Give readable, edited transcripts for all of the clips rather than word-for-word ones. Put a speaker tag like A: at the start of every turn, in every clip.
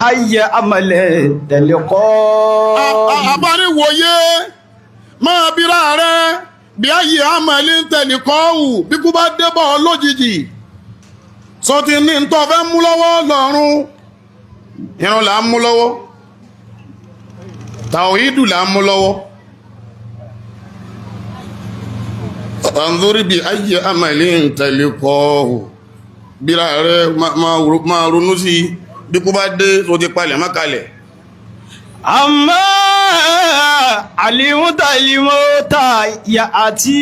A: ayé amọ̀lẹ̀ tẹ̀lẹ́kọ́.
B: Abániwòye máa bíra rẹ̀ bí ayé amọ̀lẹ̀ tẹ̀lẹ́kọ́ wù bí kú bá débọ̀ lójijì. Sọtí ní ntọ́ fẹ́ mú lọ́wọ́ lọ́rùn. Irun là ń mú lọ́wọ́. Tàwídù là ń mú lọ́wọ́. Anzuri bí ayé amọ̀lẹ̀ tẹ̀lẹ́kọ́ wù. Bíra rẹ̀ máa ronú sí bí kú bá dé tó ti palẹ̀ má kalẹ̀.
A: Àmọ́ àlìmútàlímọ́ta yà àti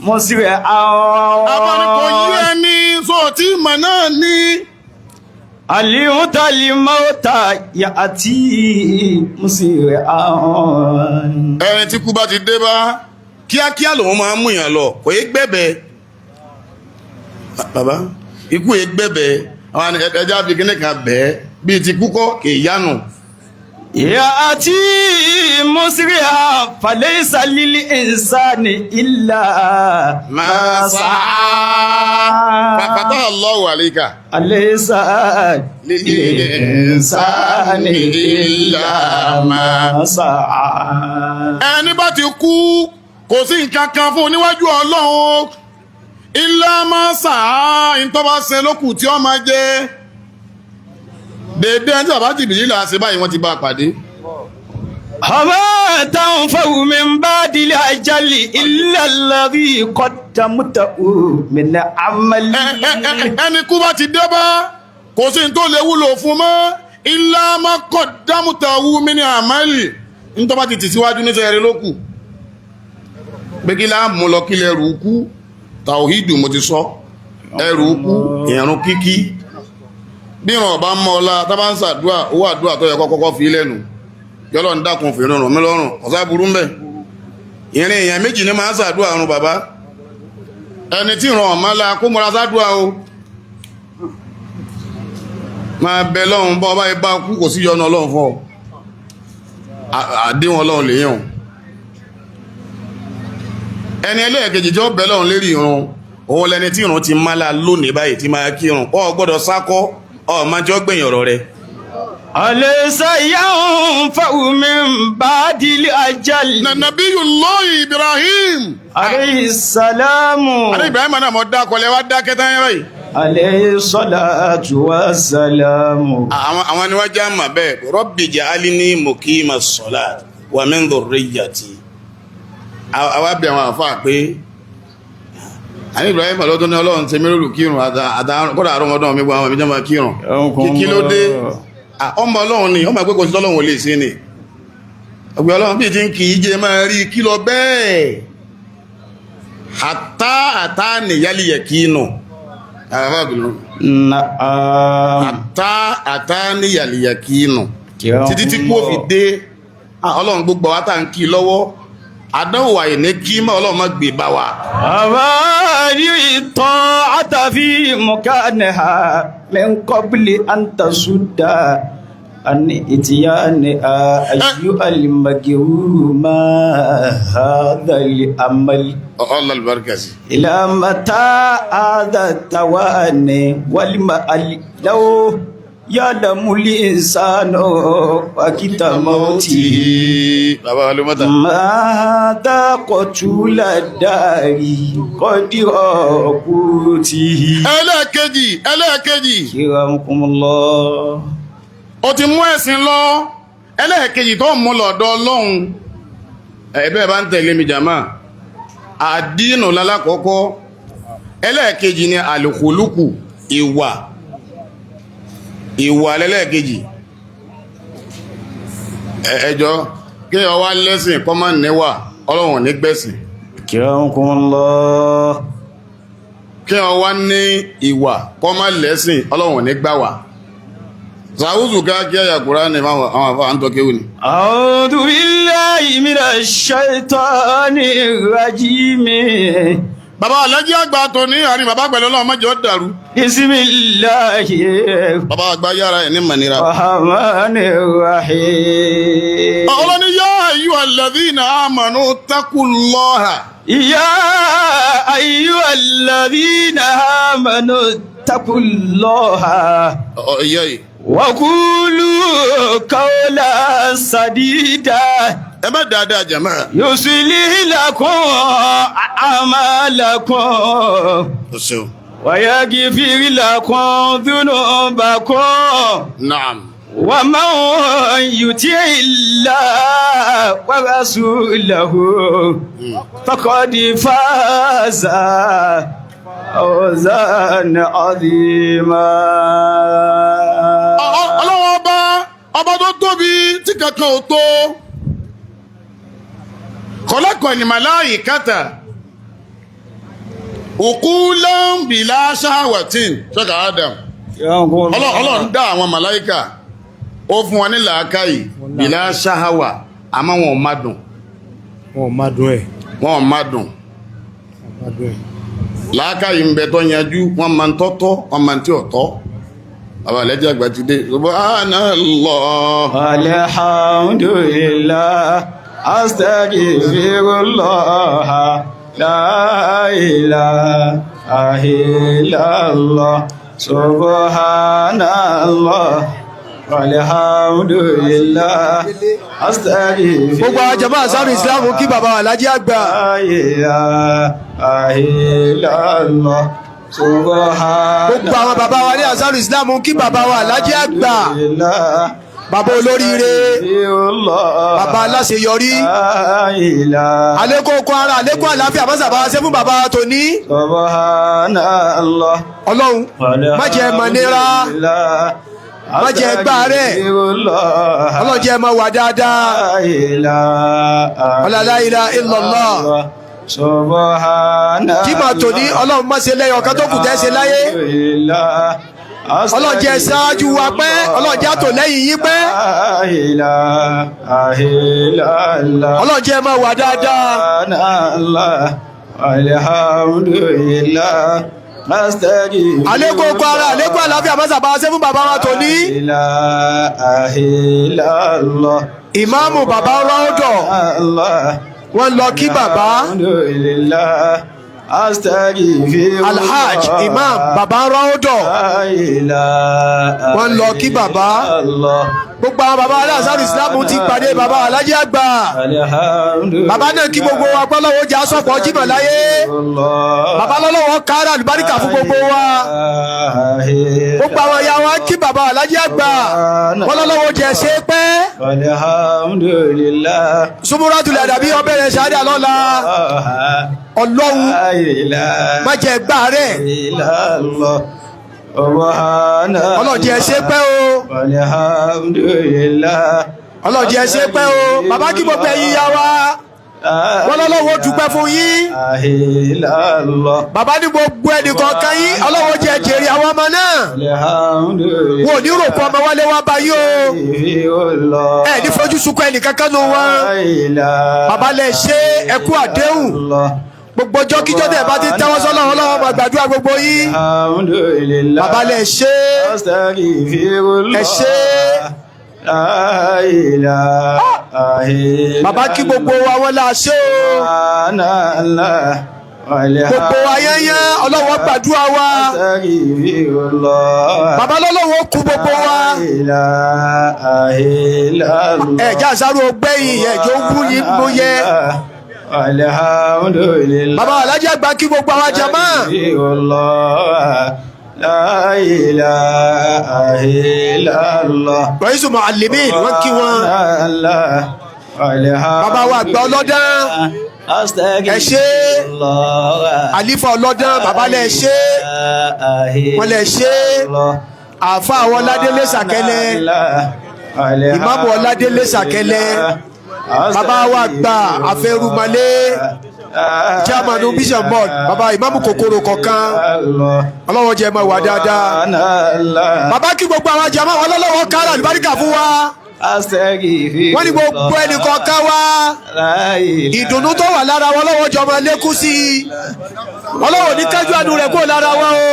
A: mọ́sílẹ̀ àwọn.
B: Abánikọ̀ yí ẹni sọ tí ìmọ̀ náà ní.
A: Àlìmútàlímọ́ta yà àti mọ́sílẹ̀ àwọn.
B: Ẹni tí kú bá ti dé bá kíákíá lòun máa ń mú yàn lọ kò yé gbẹ̀bẹ̀. Bàbá ikú yé gbẹ̀bẹ̀ àwọn ẹja fi kíní kan bẹ́ẹ̀ bíi ti kúkọ́ kì í yánu.
A: Yà àti mọ́sílẹ̀ falaysa lil insani illa ma sa'a.
B: Fataha Allahu alayka.
A: Alaysa lil insani illa ma sa'a.
B: Ẹni bá ti kú kò sí nǹkan kan fún níwájú Ọlọ́run illa ma sa'a ìtọ́ bá ṣe lókù tí ó máa jẹ́. Dédé ẹni tí bàbá jìbìlì là ṣe báyìí wọ́n ti bá a pàdé.
A: Hama tanfa'u min ba'dil ajali illa alladhi qaddamtahu min amali.
B: Ẹni kú bá ti dé bá kò sí tó lè wúlò fún mọ́ illa ma qaddamtahu min amali nítorí bá ti tì síwájú ní sẹ́yẹrẹ lókù. Pé kí láà mú lọ kí lẹ́rù kú tàwíìdù mo ti sọ ẹrù kú ìrun kíkí. Bí ìrun ọba mọ́ ọlá tábà ń ṣàdúrà owó àdúrà tó yẹ kọ́kọ́ fi lẹ́nu yọ́lọ́ ń dákun fèrè ràn mí lọ́rùn ọ̀sá burú mbẹ̀. Ìrìn èèyàn méjì ní máa ń ṣàdúrà àrùn bàbá ẹni tí ìrun ọ̀mọ́ la kó múra ṣàdúrà o máa bẹ lọ́run bọ́ ọba ibà kú kò sí yọnu Ọlọ́run fún ọ àdéhùn Ọlọ́run lèyàn. Ẹni ẹlẹ́ẹ̀kejì jọ bẹ lọ́run lérí ìrun òun lẹni tí ìrun ti máa la lónìí báyìí tí máa kírun ọ gbọ́dọ̀ sákọ́ ọmọ jọ gbẹ̀yìn ọ̀rọ̀ rẹ̀.
A: Alaysa yanfa'u min ba'dil ajali.
B: Nabiyullahi Ibrahim.
A: Alayhi salamu.
B: Àní Ibrahim náà mọ̀ dá kọlẹ̀ wá dá kẹta yẹn báyìí.
A: Alayhi salatu wassalamu.
B: Àwọn ni wọ́n já mà bẹ́ẹ̀ Rabbi ja'alni muqima s-salat wa min dhurriyyati. Àwa bẹ̀ àwọn àfáà pé àní Ibrahim lọ́dún ní Ọlọ́run ṣe mẹ́rọ̀lù kírun kọ́dà àrọ́mọdún mi gbọ́ àwọn ìjọba máa kírun kí ló dé ọmọ Ọlọ́run ni ọmọ ìpẹ́kọ̀ sí Ọlọ́run ò lè sí ni ọgbẹ̀ Ọlọ́run bí i ti ń kì í jẹ máa rí kí lọ bẹ́ẹ̀ àtá nìyálì yẹ kí nù àtá nìyálì yẹ kí nù títí tí kó fi dé Ọlọ́run gbogbo wa tá ń kí lọ́wọ́ àdánwò àìní kí mọ́ Ọlọ́run má gbé bá wa.
A: Àbárí ìtàn àtàfí mọ̀kánẹ̀hà lẹ́ńkọ́bílì àǹtàṣúdà àní ìtìyà ní àyú alìmọ̀gẹ̀wúrú máa hádàlì àmàlì.
B: Albarkasi.
A: Ìlàmàtà àdàtàwà ní wàlìmọ̀ àlìláwó ya'lamu al-insanu waqta mawtihi.
B: Bàbá Alúmọ́ta.
A: Mata qatula dari qadira qutihi.
B: Ẹlẹ́ẹ̀kejì.
A: Kiramukumullah.
B: Ó ti mú ẹ̀sìn lọ. Ẹlẹ́ẹ̀kejì tó mú lọ́dọ̀ Ọlọ́run. Ẹ̀bẹ́ bá ń tẹ̀lé mi jàmá. Àdínù lálákọ̀ọ́kọ́. Ẹlẹ́ẹ̀kejì ni al-khuluqu ìwà lẹ́lẹ́kejì. Ẹjọ́ kí ọ wá lẹ́sìn kọ́ máa níwà Ọlọ́run ní gbẹ̀sìn.
A: Kiramukumullah.
B: Kí ọ wá ní ìwà kọ́ máa lẹ́sìn Ọlọ́run ní gbàwà. Sàúzù ká kí ẹ̀yà Kùránì àwọn àfà ń tọ́kéwù ni.
A: A'udhu billahi minash shaitanir rajim.
B: Bàbá Alájí àgbà tó ní àrin bàbá pẹ̀lú Ọlọ́run mọ́jọ́ dàrú.
A: Bismillahi.
B: Bàbá àgbà yára ẹ̀ ní mọ̀nira.
A: Rahmanir rahim.
B: Ọlọ́ni yá ayyuhal ladhina amanu taqullaha.
A: Ya ayyuhal ladhina amanu taqullaha. وقولوا قولا سديدا
B: ẹ má dáadáa jàmá.
A: يصلح لكم أعمالكم
B: o ṣeun.
A: ويغفر لكم ذنوبكم
B: naam.
A: ومن يطع الله ورسوله فقد فاز فوزا عظيما.
B: ọlọ́wọ́ ọba tó tóbi tí kankan ò tó. khalaqa al-malaikata uqulan bila shahwatin ṣọ́kà Adam. Ọlọ́run dá àwọn màláíkà ó fún wọn ní làákàyè bila shahawa àmọ́ wọn ò má dùn.
C: wọn ò má dùn ẹ̀.
B: wọn ò má dùn. làákàyè ń bẹ tó yanjú wọn máa ń tọ́tọ́ wọn máa ń tí ò tọ́. àwọn àlẹ́jẹ́ àgbà ti dé. Subhanallah.
A: Alhamdulillah, astaghfirullah, la ilaha illallah, subhanallah, alhamdulillah, astaghfirullah.
C: gbogbo àjàmá àsárù ìsìlámù kí bàbá Alhaji àgbà.
A: La ilaha illallah, subhanallah.
C: gbogbo àwọn bàbá wa ní àsárù ìsìlámù kí bàbá wa Alhaji àgbà. bàbá olóríire, bàbá aláṣeyọrí, àlékún okun ara, àlékún àlàáfíà mọ́sàbá ṣe fún bàbá tòní.
A: Subhanallah.
C: Ọlọ́run má jẹ́ mọ̀ nira, má jẹ́ gbà rẹ̀, Ọlọ́run jẹ́ mọ̀ wà dáadáa. La ilaha illallah.
A: Subhanallah.
C: kí mà tòní Ọlọ́run má ṣe lẹ́yọ̀ kan tó kù tẹ́ ṣe láyé. Ọlọ́run jẹ́ ṣáájú wa pẹ́, Ọlọ́run jẹ́ àtò lẹ́yìn yín pẹ́. Ọlọ́run jẹ́ máa wà dáadáa. Àlékún okun ara, àlékún àlàáfíà mọ́sàbá ṣe fún bàbá wa tòní. Ìmáàmù bàbá Ráúdọ̀ wọ́n lọ kí bàbá. Alhaj Imam bàbá Ráúdọ̀ wọ́n lọ kí bàbá. gbogbo àwọn bàbá aláàsárù ìsìlámù ti pàdé bàbá Alhaji àgbà. bàbá náà kí gbogbo wa pẹ́ lọ́wọ́ jà sọ́pọ̀ jímọ̀ láyé. bàbá lọ́wọ́ kára àlùbáríkà fún gbogbo wa. gbogbo àwọn ìyá wa kí bàbá Alhaji àgbà. wọ́n lọ́wọ́ jẹ́ ṣe pẹ́. Sumuratul Adabi ọbẹ̀rẹ̀ ṣáádà lọ́la. Ọlọ́run má jẹ́ gbà rẹ̀. Ọlọ́run jẹ́ ṣe pẹ́ o. Ọlọ́run jẹ́ ṣe pẹ́ o. Bàbá kí gbogbo ẹ̀yin ìyá wa. Wọ́n lọ́wọ́ dúpẹ́ fún yín. Bàbá ní gbogbo ẹnìkọ̀ọ̀kan yín. Ọlọ́run jẹ́ jèrè àwọn ọmọ náà. Wọ́n ò ní rò fún ọmọ wálé wá bá yín o. Ẹ ní fojú sunkún ẹnìkankan nù wọn. Bàbá lẹ ṣe ẹkú àdéhùn. Gbogbo ọjọ́ kíjọ́ tẹ̀ bá ti tẹ́wọ́ sọ́lọ́ Ọlọ́run máa gbàdúrà gbogbo yín. Bàbá lẹ ṣe ẹ ṣe. Bàbá kí gbogbo wa wọn là ṣe o. Gbogbo ayẹyẹ Ọlọ́run gbàdúrà wa. Bàbá lọ́lọ́wọ́ kú gbogbo wa. Ẹ̀já àṣàrò ọgbẹ́yìn ẹ̀jọ́ wú ní mo yẹ.
A: Alhamdulillah.
C: Bàbá Alhaji àgbà kí gbogbo àwọn jàmá.
A: La ilaha illallah.
C: Raisu Muallimin wọ́n kí wọn. Bàbá wa àgbà ọlọ́dán. Ẹ ṣé. Àlífà ọlọ́dán bàbá lẹ ṣé. Wọ́n lẹ ṣé. Àfà àwọn Ọládélé Sàkẹ́lẹ́. Ìmáàmù Ọládélé Sàkẹ́lẹ́. Bàbá wa gbà Afẹ́rùmọ́lé. Chairman Vision Board. Bàbá ìmáàmù kòkòrò kọ̀ọ̀kan. Ọlọ́wọ́ jẹ́ máa wà dáadáa. Bàbá kí gbogbo àwọn jàmá wọn lọ́wọ́ kára àlùbáríkà fún wa. Wọ́n ní gbogbo ẹnìkọ̀ọ̀kan wa. Ìdùnnú tó wà lára wọn lọ́wọ́ jọ máa lékún sí i. Ọlọ́wọ́ ní kájú àánú rẹ̀ kó lára wọn o.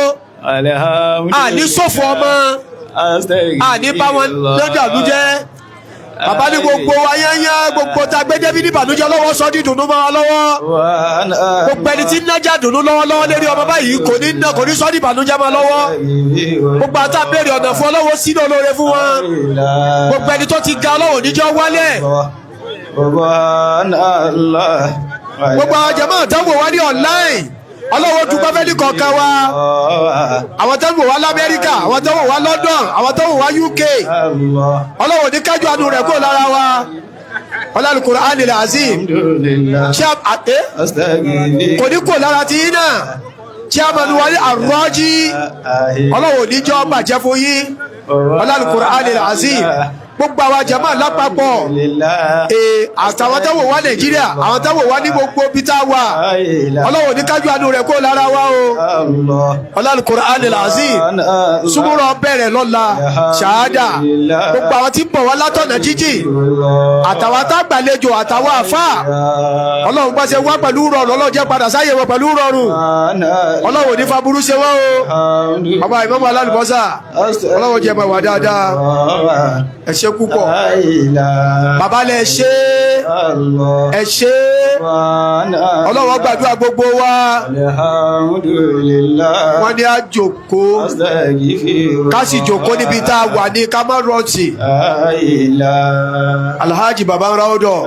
C: Àní ṣòfò ọmọ. Àní bá wọn lọ́dọ̀ àlújẹ́. bàbá ní gbogbo ayẹyẹ gbogbo tá a gbé débi ní ìbànújẹ́ lọ́wọ́ sọ ní ìdùnnú mọ́ wa lọ́wọ́ gbogbo ẹni tí ń nájà dùnnú lọ́wọ́lọ́wọ́ lérí ọmọ báyìí kò ní sọ ní ìbànújẹ́ mọ́ lọ́wọ́ gbogbo àtà béèrè ọ̀nà fún ọlọ́wọ́ sínú olóore fún wọn gbogbo ẹni tó ti ga ọlọ́wọ́ níjọ́ wálẹ̀ gbogbo àwọn jàmáà àtàwọn wá ní online ọlọ́wọ́ dúpẹ́ fẹ́ni kọ̀ọ̀kan wa àwọn tó ń wò wá lamẹ́ríkà àwọn tó ń wò wá London àwọn tó ń wò wá UK ọlọ́wọ́ ní kájú àánú rẹ̀ kó lára wa Al-Qur'anil Azim ṣé kò ní kó lára ti yín náà ṣé àmàlù wa ní àrọ́jí ọlọ́wọ́ níjọ́ bàjẹ́ fún yín Al-Qur'anil Azim gbogbo àwọn jàmáà lápapọ̀ àtàwọn tó wò wá Nàìjíríà àwọn tó wò wá ní gbogbo bí tá a wà ọlọ́wọ́ ní kájú àánú rẹ̀ kó lára wa o Al-Qur'anil Azim súnmọ́rọ̀ bẹ̀rẹ̀ lọ́la ṣáádà gbogbo àwọn tí ń bọ̀ wá látọ̀nà jíjì àtàwọn tá gbàlejò àtàwọn àfà ọlọ́run bá ṣe wá pẹ̀lú rọrùn ọlọ́run jẹ́ padà sáyé wọn pẹ̀lú rọrùn ọlọ́run ní faburú ṣe wọ́n o bàbá ìmọ̀mọ̀ alálùbọ́sà ọlọ́run jẹ́ bá wà dáadáa ẹ ṣé púpọ̀ bàbá lẹ ṣé ẹ ṣé ọlọ́wọ́ gbàdúrà gbogbo wa wọ́n ní a jókòó ká sì jókòó níbi tá a wà ní ká má rọ̀tì Alhaji baba ń ra ọdọ̀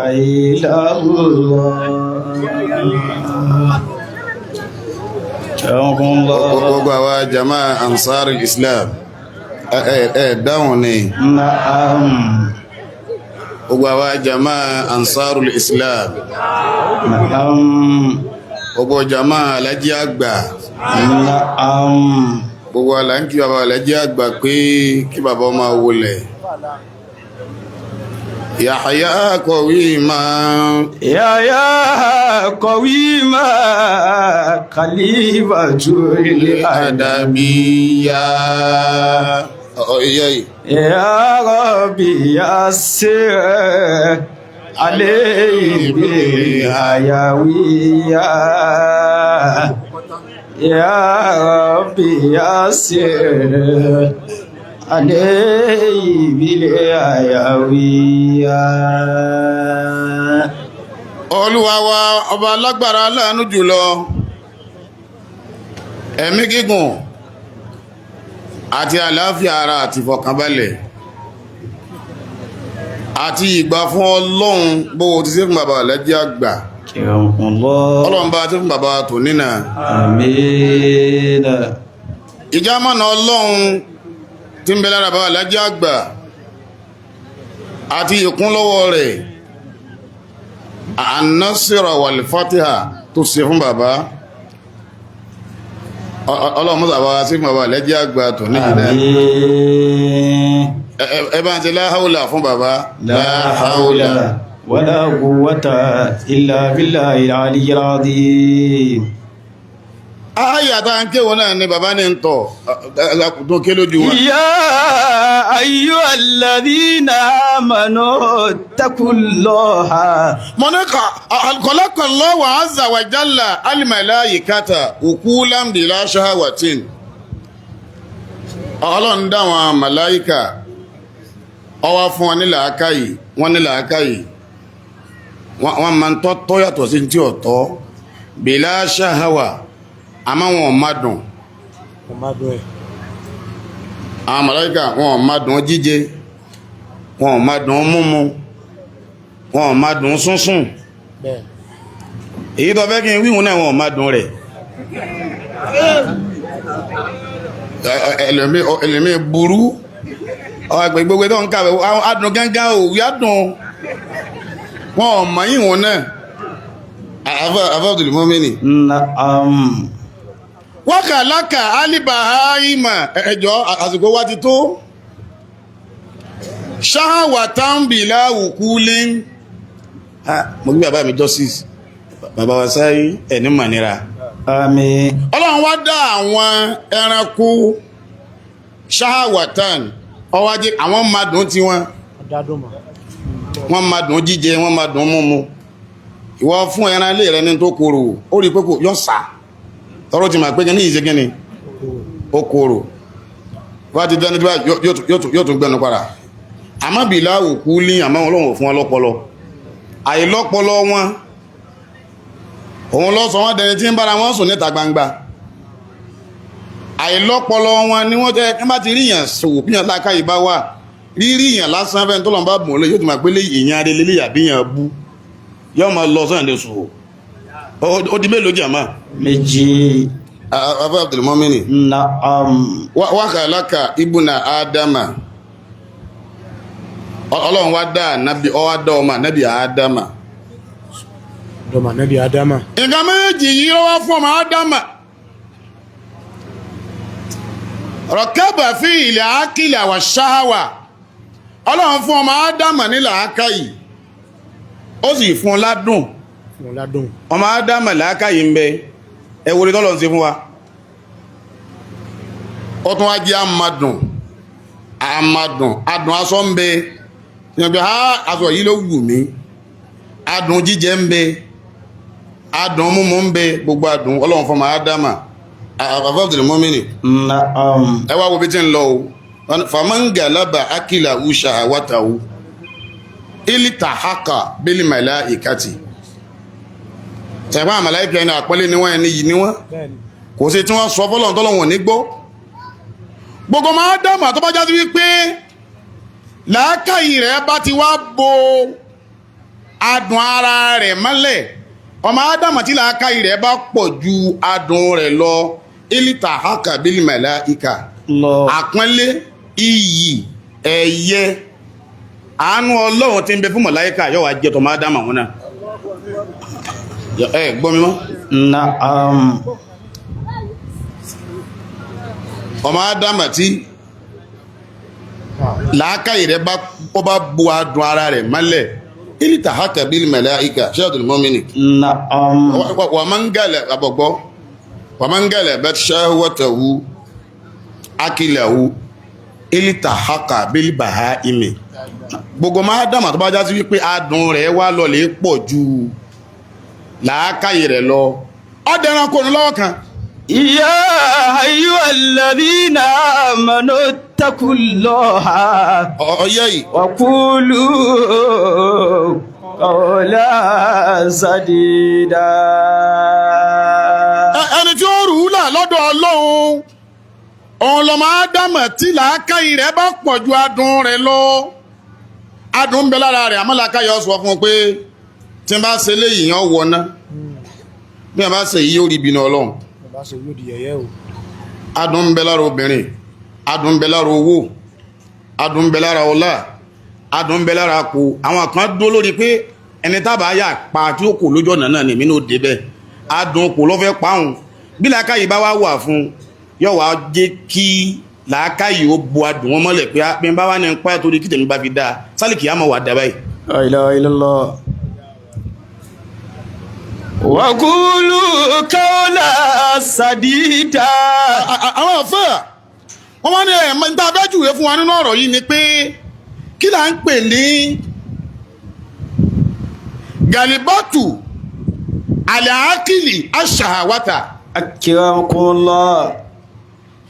B: gbogbo àwa jama'a ansar islam dáhùn ni gbogbo àwa jama'a ansarul islam gbogbo jama'a alájí àgbà gbogbo aláǹkí bàbá alájí àgbà pé kí bàbá máa wọlẹ̀ Yahya qawima khalifatul adabiyya ya rabbi yassir alayhi bil hayawiyya ya rabbi yassir alayhi bil hayawiyya. Olúwa wa ọba alágbára aláàánú jùlọ ẹ̀mí gígùn àti àlàáfíà ara àti ìfọ̀kànbalẹ̀ àti ìgbà fún Ọlọ́run bó ti ṣe fún bàbá Alhaji àgbà Ọlọ́run bá ti fún bàbá tò nínà àmín ìjámọ̀nà Ọlọ́run tí ń bẹ lára bàbá Alhaji àgbà àti ìkúnlọ́wọ́ rẹ̀ an-Nasira wal-Fatiha tó ṣe fún bàbá Ọlọ́run mọ́sà bá sí fún bàbá Alhaji àgbà tó ní ìdá ẹbá ti la hawla fún bàbá la hawla
A: wala quwwata illa billahil aliyyil azim.
B: Ayàtà ń kéwọ́ náà ni bàbá ní ń tọ̀ tó ké lójú wọn.
A: Ya ayyuhal ladhina amanu taqullaha.
B: Mọ̀nẹ́kà khalaqallahu azza wa jalla al-malaikata uqulan bila shahawatin. Ọlọ́run dá wọn màláíkà ó wá fún wọn ní làákàyè wọ́n ní làákàyè wọ́n máa ń tọ́ yàtọ̀ sí tí ọ̀tọ̀ bila shahawa àmọ́ wọn má dùn àwọn màláíkà wọn má dùn jíjẹ wọn má dùn múmu wọn má dùn súnsùn èyí tó fẹ́ kí n wíhun náà wọn má dùn rẹ̀ ẹlẹ́mí burú ọgbẹ̀ gbogbo tó ń kàwẹ̀ adùn gángan òwú adùn wọn má yíhun náà afọ́dùlù mọ́mìnì wákàlákà alìbàáìmà ẹjọ́ àsìkò wá ti tó ṣáhàwà tàbí láwùkú lé mo gbí bàbá mi justice bàbá wa sáyé ẹni mànira
A: Àmín.
B: Ọlọ́run wá dá àwọn ẹranko ṣáhàwà tàn ọwájé àwọn madùn tí wọ́n madùn jíjẹ wọ́n madùn múmu ìwọ fún ẹran ilé rẹ ní tó kòrò ó rí pé kò yọ́ sáà tọrọ ti ma pé ní ìṣe gíní okòrò wá ti dẹni tí yóò tún gbẹnu padà àmọ́ bìlá òkú ní àmọ́ ọlọ́run fún wọn lọ́pọlọ àìlọ́pọlọ wọn òun lọ́sọ wọn dẹni tí ń bára wọn sùn níta gbangba àìlọ́pọlọ wọn ni wọ́n tẹ́ kí bá ti ríyàn sòwò píyàn láká ìbá wà ríyàn lásán fẹ́ tó lọ́n bá bùn lé yóò ti máa pé lé èèyàn adé lélé àbíyàn bú yóò máa lọ sọ́yàn lè sòwò ó di mélòó jàmá
A: méjì
B: afẹ́ Abdulmọ́mìnì
A: na'am
B: wákàlákà ibùnà ádámà ọlọ́run wá dá nábì ọwá dá ọmọ nábì ádámà
C: dọ́mà nẹ́bí adama
B: nǹkan méjì yìí ló wá fún ọmọ ádámà rọ̀kẹ́bà fi ilẹ̀ ákìlẹ̀ àwà ṣáháwà ọlọ́run fún ọmọ ádámà nílẹ̀ ákáyì ó sì fún ládùn
C: fún ládùn
B: ọmọ ádámà láákàyè ń bẹ ẹwòrí tọ́lọ̀ ń ṣe fún wa ó tún wá jẹ́ adùn aṣọ ń bẹ ìyànbí aṣọ yìí ló wù mí adùn jíjẹ ń bẹ adùn múmu ń bẹ gbogbo adùn ọlọ́run fún ọmọ ádámà àfàfà Abdulmọ́mìnì
A: na'am
B: ẹ wá wo bí tí ń lọ o famangalaba akila usha awatawu ilitahaka bílí malaikati tẹ̀gbọ́n àmàláìkà ẹni àpọ́lé níwọ̀n ẹni yìí níwọ̀n kò sí tí wọ́n sọ fọ́lọ̀ tọ́lọ̀wọ̀n ní gbọ́ gbogbo máa dámà tó bá já sí wípé làákàyè rẹ̀ bá ti wá bo adùn ara rẹ̀ mọ́lẹ̀ ọmọ ádámà tí làákàyè rẹ̀ bá pọ̀ ju adùn rẹ̀ lọ ilita haka bílí màláìkà àpọ́nlé iyì ẹ̀yẹ àánú ọlọ́run tí ń bẹ fún màláìkà yóò wá jẹ́ tọmọ ádámà wọn náà gbọ́ mi mọ́
A: na'am
B: ọmọ ádámà tí làákàyè rẹ̀ bá bo adùn ara rẹ̀ mọ́lẹ̀ ilita haka bílí màláìkà ṣe Abdulmọ́mìnì
A: na'am
B: wàmángálẹ̀ bẹ́ ṣáwọ́tàwú akílẹ̀wú ilita haka bílí bàá ime gbogbo ọmọ ádámà tó bá já sí wípé adùn rẹ̀ wá lọlẹ̀ pọ̀ ju làákàyè rẹ̀ lọ ọdẹran kò ní lọ́wọ́ kan
A: ya ayyuhal ladhina amanu ittaqullaha
B: ọ̀yẹ́ yìí
A: wa qulu qawlan sadida
B: ẹni tí ó rú là lọ́dọ̀ ọlọ́run òun lọ́mọ ádámà tí làákàyè rẹ̀ bá pọ̀ ju adùn rẹ̀ lọ adùn ń bẹ lára rẹ̀ àmọ́ làákàyè ó sọ fún un pé tí n bá ṣe léyìí yàn wọná bí a bá ṣe yí ó rí bínú ọlọ́run
C: bá ṣe yóò di yẹ̀yẹ́ o
B: adùn ń bẹ lára obìnrin adùn ń bẹ lára owó adùn ń bẹ lára ọlá adùn ń bẹ lára kò àwọn kan dó lórí pé ẹni tábà yà pa tí ó kò lójú ọ̀nà náà ní mí náà débẹ̀ adùn kò lọ́fẹ́ páhùn bí làákàyè bá wá wà fún yóò wá jẹ́ kí làákàyè ó bo adùn wọn mọ́lẹ̀ pé bí n bá wá ní pa torí kí tèmi bá fi dáa sálìkì àmọ́ wà dábàá yìí.
A: la ilaha illallah wa qulu qawlan sadida
B: àwọn ọ̀fẹ́ wọ́n wá ní ẹ̀mọ́ níta abẹ́jùwé fún wa nínú ọ̀rọ̀ yìí ni pé kí là ń pè ní galibatu alàákìlì aṣàwátà
A: akramakumullah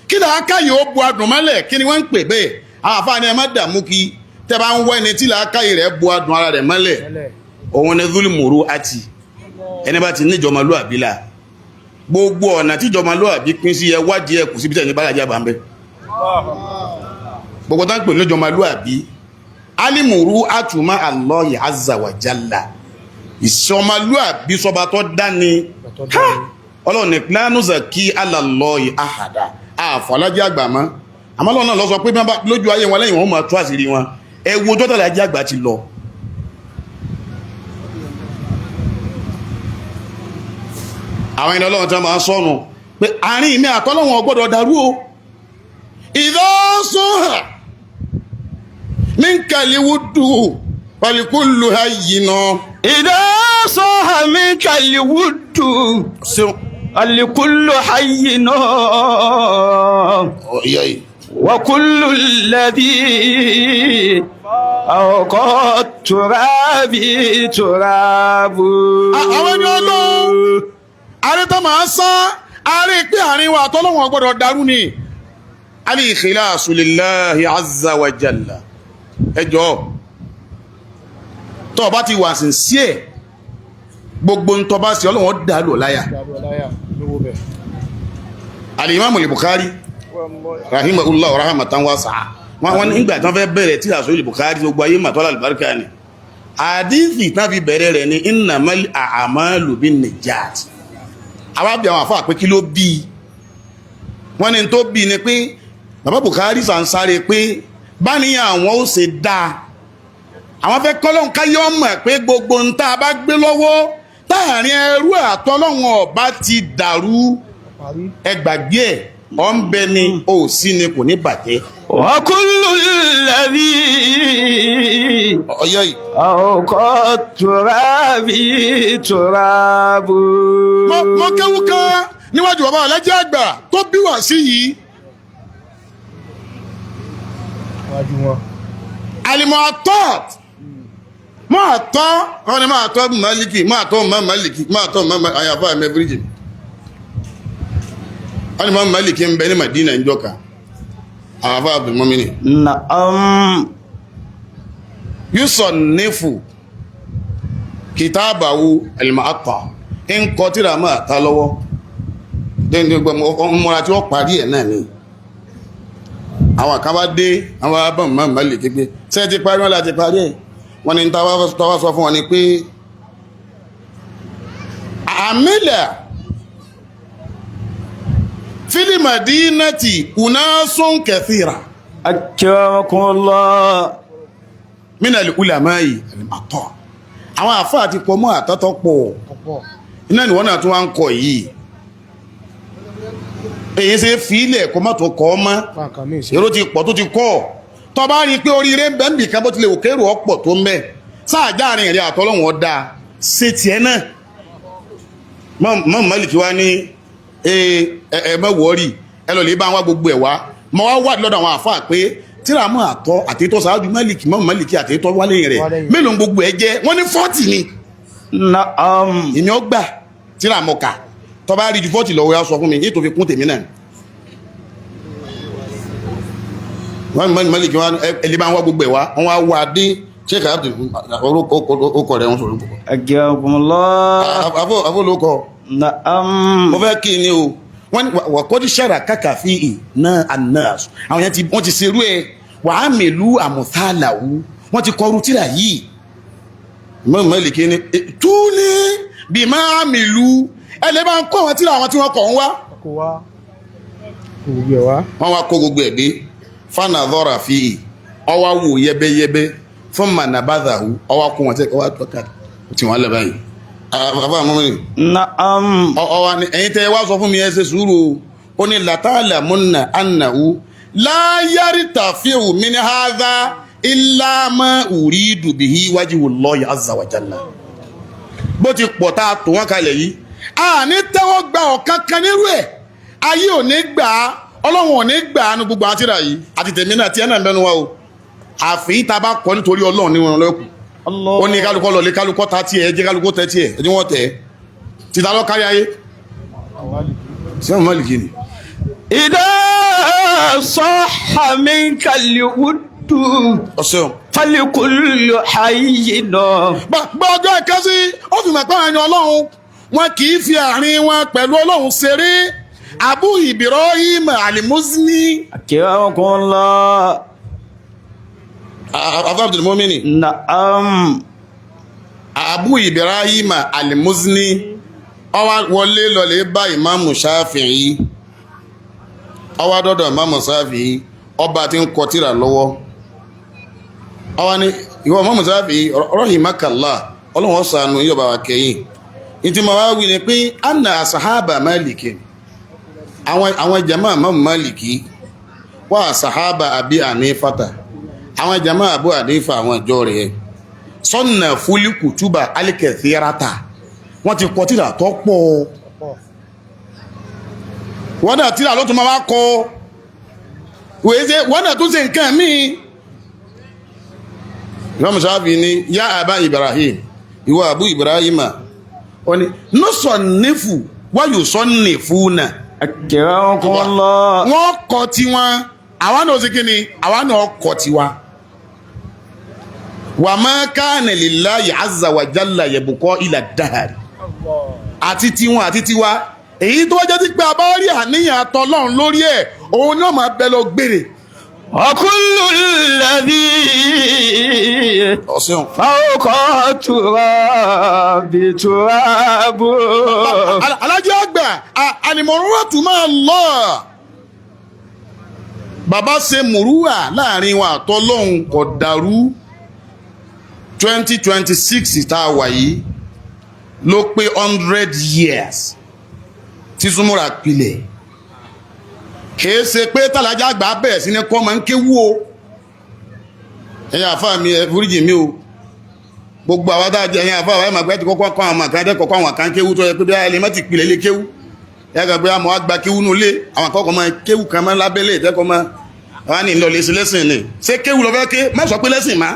B: kí làákàyè ó bu adùn mọ́lẹ̀ kí ni wọ́n ń pè bẹ́ẹ̀ àwọn àfáà ni ẹ má dààmú kí tẹ́ bá ń wọ́ ẹni tí làákàyè rẹ̀ bu adùn ara rẹ̀ mọ́lẹ̀ òun ni zulmuru àti ẹni bá ti níjọmọlúàbí la gbogbo ọ̀nà tí ìjọmọlúàbí pín sí ẹ wádìí ẹ kù síbi tẹ̀ ní bálájà bá ń bẹ́ gbogbo tá ń pè níjọmọlúàbí alimuru atuma Allahi azza wa jalla ìṣọmọlúàbí sọba tó dání ọlọ́run ní plánúzà kí Allahi ahada àfọlájẹ́ àgbà mọ́ àmọ́ ọlọ́run náà lọ sọ pé lójú ayé wọn lẹ́yìn wọn máa tú àṣírí wọn ẹ wo ọjọ́ tàlájẹ́ àgbà ti lọ àwọn ẹni ọlọ́run tí wọ́n máa ń sọ́nù pé àárín ìmẹ́ àtọ́lọ́wọ̀n ọgbọ́dọ̀ dàrú o ìdọ́sọ́hà ní kàlíwúdù pàlìkúlù hayyina
A: ìdọ́sọ́hà ní kàlíwúdù pàlìkúlù hayyina wa kullu alladhi awqa turabi turabu
B: àwọn ẹni ọlọ́run ààrẹ tó máa sán ààrẹ pé àárín wa tọ́lọ́wọ̀n gbọ́dọ̀ dárú ni al-ikhlasu lillahi azza wa jalla ẹjọ́ tó bá ti wà sincere gbogbo ń tọ́ bá sí ọlọ́wọ́ dàlú ọ̀láyà. Al-Imam al-Bukhari rahimahullah rahmatan wasi'a wọ́n nígbà tán fẹ́ bẹ̀rẹ̀ tí Sahih al-Bukhari gbogbo ayé màtọ́lá al-barika ni àdífì tán fi bẹ̀rẹ̀ rẹ̀ ní innamal a'malu binniyat. Àwábí àwọn àfáà pé kí ló bí wọ́n ní tó bí ni pé bàbá Bukhari sànsáré pé bá ní àwọn ó ṣe dáa àwọn fẹ́ kọ́lọ́n káyọ́ mọ̀ pé gbogbo ń tá a bá gbé lọ́wọ́ táàrin ẹrú àtọ́lọ́wọ̀n ọba ti dàrú ẹgbàgbé ẹ̀ ọ̀ ń bẹ ni ó sí ni kò ní bàjẹ́.
A: wa kullu alladhi
B: ọyọ́ yìí.
A: awqa turabi turabu.
B: mo kéwú kan níwájú bàbá alájẹ́ àgbà tó bí wá sí yìí. alimọ̀ tọ́t máa tọ́ wọn ni máa tọ́ Málíkì máa tọ́ Málíkì máa tọ́ àyàfà mẹ́fìrìjì wọn ni máa Málíkì ń bẹ ní Madina ń jọ́ka àyàfà Abdulmumini.
A: Na'am.
B: yusannifu kitabahu al-Mu'atta ń kọ́ tíra máa ta lọ́wọ́ ọmọra tí wọ́n parí ẹ̀ náà ni àwọn kan bá dé àwọn abọ́n máa Málíkì pé ṣé ti parí wọn láti parí ẹ̀ wọ́n ní tàwà sọ fún wọn ni pé àmìlà fil madinati unasun kathira
A: akramakumullah
B: minal ulamai al-ata àwọn àfáà ti pọ̀ mọ́ àtọ́tọ́ pọ̀ iná ni wọ́n náà tún wá ń kọ yìí èyí ṣe fílẹ̀ kọ mọ́ tó kọ́ mọ́ èrò ti pọ̀ tó ti kọ́ tó bá rí pé oríire ń bẹ ń bì kan bó tilẹ̀ òkèrò ọ̀pọ̀ tó ń bẹ sáàjáàrin rẹ̀ àtọ́lọ́wọ̀n ọ̀dá ṣe tiẹ̀ náà mọ́ Málíkì wá ní ẹ̀mọ́ wọ́ọ̀rì ẹ lọ lè bá wá gbogbo ẹ̀ wá mọ́ wá wà lọ́dọ̀ àwọn àfáà pé tíra mọ́ àtọ́ àtẹ́tọ́ sáájú Málíkì àtẹ́tọ́ wálé rẹ̀ mélòó gbogbo ẹ jẹ́ wọ́n ní 40 ni.
A: Na'am.
B: ìní ọgbà tíra mọ́ kà tó bá rí ju 40 lọ́wọ́ yá sọ fún mi ètò fi kún tèmi náà. wọ́n Málíkì wá ẹlẹ́ bá wá gbogbo ẹ̀ wá wọ́n wá wá dé ṣéka orúkọ rẹ̀ wọ́n sọ̀rọ̀ gbogbo.
A: akramakumullah.
B: afọ́lọ́kọ.
A: Na'am.
B: mo fẹ́ kí ni o wọ́n ní wà kọ́dí ṣẹ́ra kàkà fi ì náà anas àwọn yẹn wọ́n ti ṣerú ẹ̀ wà á mèlú àmọ̀tálàwú wọ́n ti kọrú tíra yìí. Málíkì ni túlé bí máa mèlú ẹlẹ́ bá ń kọ́ wọn tíra àwọn tí wọ́n kọ̀ ń wá. wọ́n wá kó gbogbo ẹ̀ dé fanadhara fi ọwá wò yẹbẹyẹbẹ fún manabadahu ọwá kún wọn tẹ́ ọwá tọ́ka tí wọ́n lẹ báyìí. àfáà mọ́mọ́ni.
A: Na'am.
B: ọwá ni ẹ̀yin tẹ́ wá sọ fún mi ẹ ṣe sùúrù ó ní lata'lamunna annahu la yartafi'u min hadha illa ma uridu bihi wajhullahi azza wa jalla. bó ti pọ̀ tá a tó wọn kalẹ̀ yìí a ní tẹ́wọ́ gba ọ̀kan kan nírú ẹ̀ ayé ò ní gbà á ọlọ́run ò ní gbà á ní gbogbo àtìrà yìí àti tèmi náà tí ẹ náà mẹ́nu wa o àfi tá bá kọ́ nítorí ọlọ́run ní wọn lọ́kù ó ní kálukọ́ lọ lé kálukọ́ ta tí ẹ jẹ́ kálukọ́ tẹ́ tí ẹ ẹni wọ́n tẹ́ títà lọ kárí ayé sí ọmọ Málíkì ni.
A: idha sahha minka al-wuddu
B: ọ̀sẹ̀
A: falikullu hayyin.
B: gbọ́jọ́ ẹ̀kẹ́ sí ó fi mẹ́pẹ́ ẹni ọlọ́run wọn kì í fi àárín wọn pẹ̀lú ọlọ́run ṣeré Abu Ibrahim al-Muzni.
A: akramakumullah.
B: Abdulmumini.
A: Na'am.
B: Abu Ibrahim al-Muzni ó wá wọlé lọlé bá Ìmáàmù Ṣáfi'í ó wá dọ́dọ̀ Ìmáàmù Ṣáfi'í ọba tí ń kọ tírà lọ́wọ́ ó wá ní ìwọ Ìmáàmù Ṣáfi'í rahimakallah ọlọ́wọ́ ṣàánú yọba wa kẹyìn ìtì ma wá wí ni pé anna sahaba Málíkì àwọn jama Ìmáàmù Málíkì wà sahaba Abi Hanifata àwọn jama Abu Hanifa àwọn ìjọ rẹ̀ sọ́nà fúlíkù túbà alikẹ̀thírata wọ́n ti kọ tírà tó pọ̀ wọ́n dà tírà ló tún máa kọ wọ́n dà tún ṣe nǹkan míì. Imam Shafi ni ya Aba Ibrahim ìwọ Abu Ibrahim wọ́n ni nusonnifu wa yusonnifuna
A: akramakumullah.
B: wọ́n kọ tiwọn àwọn náà sí kí ni àwọn náà kọ tiwa wa ma kana lillahi azza wa jalla yabqa ila ad-dahr àti tiwọn àti tiwa èyí tó jẹ́ tí pé a bá rí àníyàn àtọlọ́run lórí ẹ̀ òun náà máa bẹ lọ gbére.
A: وكل الذي فوق التراب تراب.
B: alájẹ àgbà ànìmọ̀rúwàtú máa lọ bàbá ṣe mùrúwà láàrin wa àtọlọ́run kò dàrú. 2026 tá a wà yìí ló pé 100 years tí Zumura pilẹ̀. kìí ṣe pé tàlájà àgbà bẹ̀rẹ̀ sí ní kọ́ máa ń kéwú o. ẹ̀yin àfáà mi ẹ foríjì mi o gbogbo àwọn adájọ́ ẹ̀yin àfáà wáyé màgbẹ́ ti kọ́kọ́ kọ́ àwọn àkàndẹ́ kọ́kọ́ àwọn àkàn kéwú tó yẹ pé bí ayẹlẹ́ má ti pilẹ̀ lé kéwú yàgà pé àmọ́ àgbà kéwú nù lé àwọn akọ́kọ́ máa kéwú kan máa lábẹ́lẹ̀ ìtẹ́kọ́ máa wà ní ìlọ lẹ́sìn lẹ́sìn ni ṣé kéwú lọ fẹ́ ké má sọ pé lẹ́sìn má.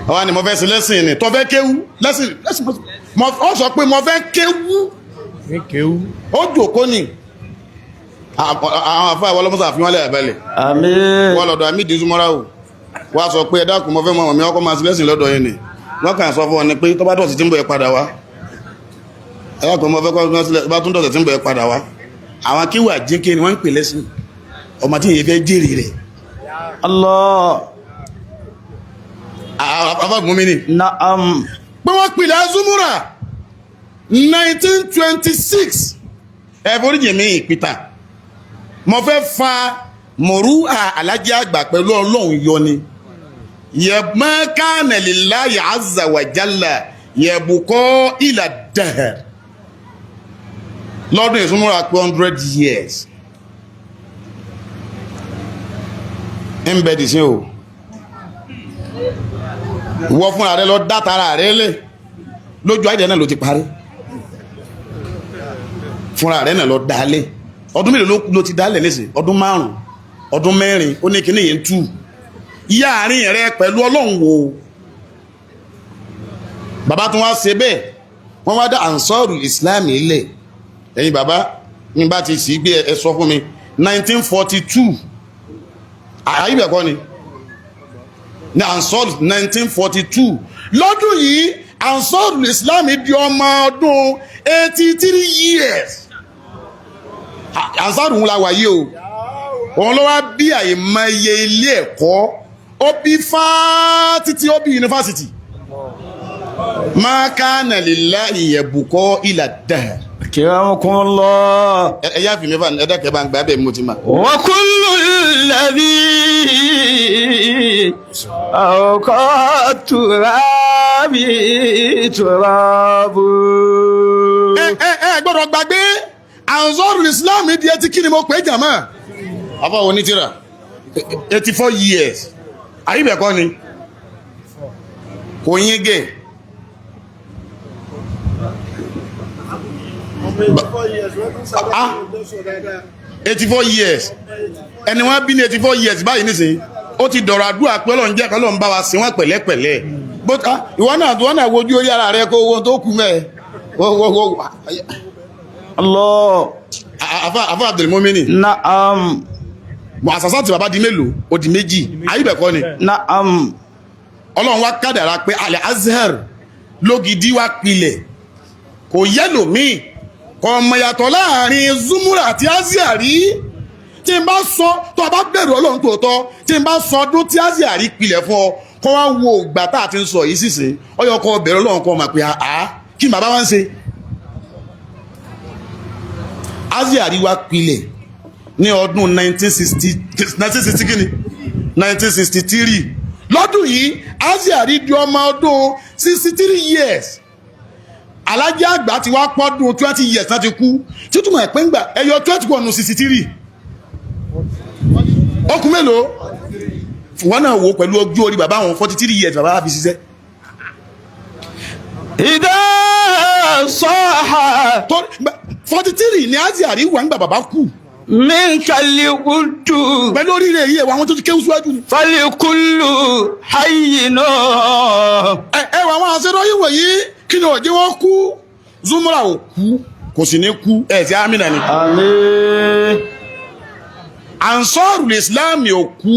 B: àwọn ni mo fẹ́ sí lẹ́sìn ni tó fẹ́ kéwú lẹ́sìn ó sọ pé mo fẹ́ kéwú ó jòkó ni. àwọn afọ àwọn ọlọ́mọsá àfihàn lẹ́yà bẹ́lẹ̀ wọ́n lọ́dọ̀ àmì ìdí Zumura o wọ́n sọ pé ẹ̀dàkùn mọ́ fẹ́ mọ́ mi ọkọ̀ máa sí lẹ́sìn lọ́dọ̀ yẹn ni wọ́n kàn sọ fún ọ ni pé tó bá dọ̀tí tí ń bọ̀ ẹ padà wá ẹ̀dàkùn mọ́ fẹ́ kọ́ bá tún dọ̀tí tí ń bọ̀ ẹ padà wá àwọn kíwà jínkì ni wọ́n ń pè lẹ́sìn ọmọ tí yẹn fẹ́ jèrè rẹ̀.
A: Allah.
B: afọ́gbọ́n mi ni.
A: Na'am.
B: pé wọ́n pilẹ̀ Zumura 1926 ẹ̀fọ́ríjì mi ìpìtà mo fẹ́ fa mọ̀rúhà alájẹ àgbà pẹ̀lú ọlọ́run yọ ni ma kana lillahi azza wa jalla yabqa ila ad-dahr lọ́dún ìsúnmọ́ra pé 100 years ń bẹ dì sí o wọ́n fún ààrẹ lọ dátara rẹ̀ lẹ̀ lójú àìdẹ̀ náà ló ti parí fúnra rẹ̀ náà lọ dálé ọdún mélòó ló ti dálẹ̀ lẹ́sìn ọdún 5 ọdún 4 ó ní kíní yìí ń tú ìyá àárín rẹ̀ pẹ̀lú ọlọ́run wo bàbá tún wá ṣe bẹ́ẹ̀ wọ́n wá dá Ansarul Islam ilẹ̀ ẹ̀yin bàbá ní bá ti sì gbé ẹ sọ fún mi 1942 àyíbẹ̀kọ́ ni ní Ansarul 1942 lọ́dún yìí Ansarul Islam di ọmọ ọdún 83 years Ansarul ń la wáyé o òun ló wá bí àìmọye ilé ẹ̀kọ́ ó bí fáá títí ó bí yunifásitì ma kana lillahi yabqa ila ad-dahr.
A: Akramakumullah.
B: ẹ̀yà fi mi fà ní ẹ̀dá kẹba ń gbà bẹ́ẹ̀ mo ti ma.
A: Wa kullu alladhi awqa turabi turabu.
B: Gbọ́dọ̀ gbàgbé Ansarul Islam di etí kí ni mo pè jàmá àbá onítìrà 84 years àyíbẹ̀kọ́ ni kò yín gẹ̀ 84 years ẹni wọ́n bí ní 84 years báyìí nísìnyí ó ti dọ̀rọ̀ àdúrà pé Ọlọ́run jẹ́ k'Ọlọ́run bá wa sí wọn pẹ̀lẹ́pẹ̀lẹ́ ìwọ náà wojú orí ara rẹ kó owó tó kú mẹ́
A: Allah.
B: Àfá Abdulmumini.
A: Na'am.
B: Àsàsá ti bàbá di mélòó ó di méjì àyíbẹ̀kọ́ ni.
A: Na'am.
B: Ọlọ́run wá kádàrá pé Al Azhar lógidi wá pilẹ̀ kò yẹ́lò míì kò mọ̀ yàtọ̀ láàrin Zumura àti Azhar rí tí n bá sọ tó a bá bẹ̀rù Ọlọ́run tòótọ́ tí n bá sọ ọdún tí Azhar rí pilẹ̀ fún ọ kó wá wo ìgbà tá a ti ń sọ yìí sísè ọyọ kọ bẹ̀rù Ọlọ́run kọ mà pé kí bàbá wá ń ṣe. Azhar wá pilẹ̀ ní ọdún 1960 kí ni 1963 lọ́dún yìí Azhar di ọmọ ọdún 63 years alájẹ́ àgbà ti wá pọ́dún 20 years láti kú títúmọ̀ ẹ̀pẹ́ ń gbà ẹyọ 21 63 ọkùn mélòó wọ́n náà wò pẹ̀lú ojú orí bàbá wọn 43 years bàbá fi ṣiṣẹ́
A: Idha saha
B: 43 ni Azhar wà ń gbà bàbá kú
A: minkal wudu
B: pẹ̀lú oríire yìí ẹ̀wà àwọn tó ti kéwú síwájú ni
A: falikullu hayyinu.
B: ẹwà àwọn àṣẹ́rọ yíwọ̀ yìí kí ni òjé wọ́n kú Zumura ò kú kò sì ní kú ẹ̀ tí àmìnà ni
A: Àmín.
B: Ansarul Islam ò kú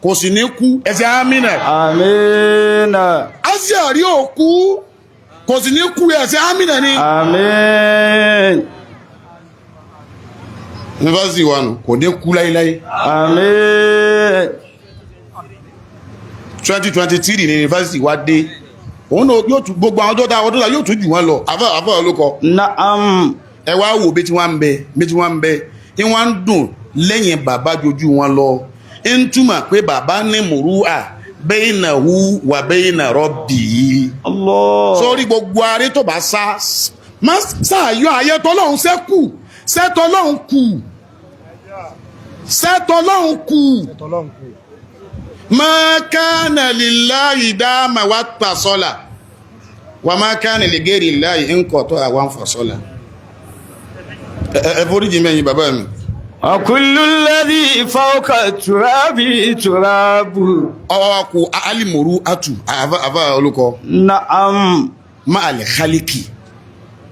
B: kò sì ní kú ẹsẹ̀ amínà.
A: Amina.
B: Aziari ò kú kò sì ní kú ẹsẹ̀ amínà ni.
A: Amin.
B: Yunifásitì wa nù kò ní kú láíláí.
A: Amin.
B: 2023 ní yunifásitì wa dé òun náà yóò tún gbogbo àwọn ọdún yóò tún jù wọ́n lọ àfà olókọ.
A: Naam.
B: ẹ wá wò bí tí wọ́n ń bẹ tí wọ́n ń dùn lẹ́yìn bàbá jojú wọn lọ ń túmọ̀ pé bàbá ní mùrúà bainahu wa baina rabbi.
A: Allah.
B: sórí gbogbo aré tó bá sáàyọ ayé tọ́lọ́hún sẹ́kù sẹ́tọ́lọ́hún kù. Ma kana lillahi dama wattasola wa ma kana li ghairi llahi inqata wa anfasola. Ẹ foríjì mẹ́yìn bàbá mi.
A: Wa kullu alladhi fawqa turabi turabu.
B: Ọkù alìmòrú àtù àfà olùkọ́.
A: Naam.
B: Ma alẹ̀ khaliki.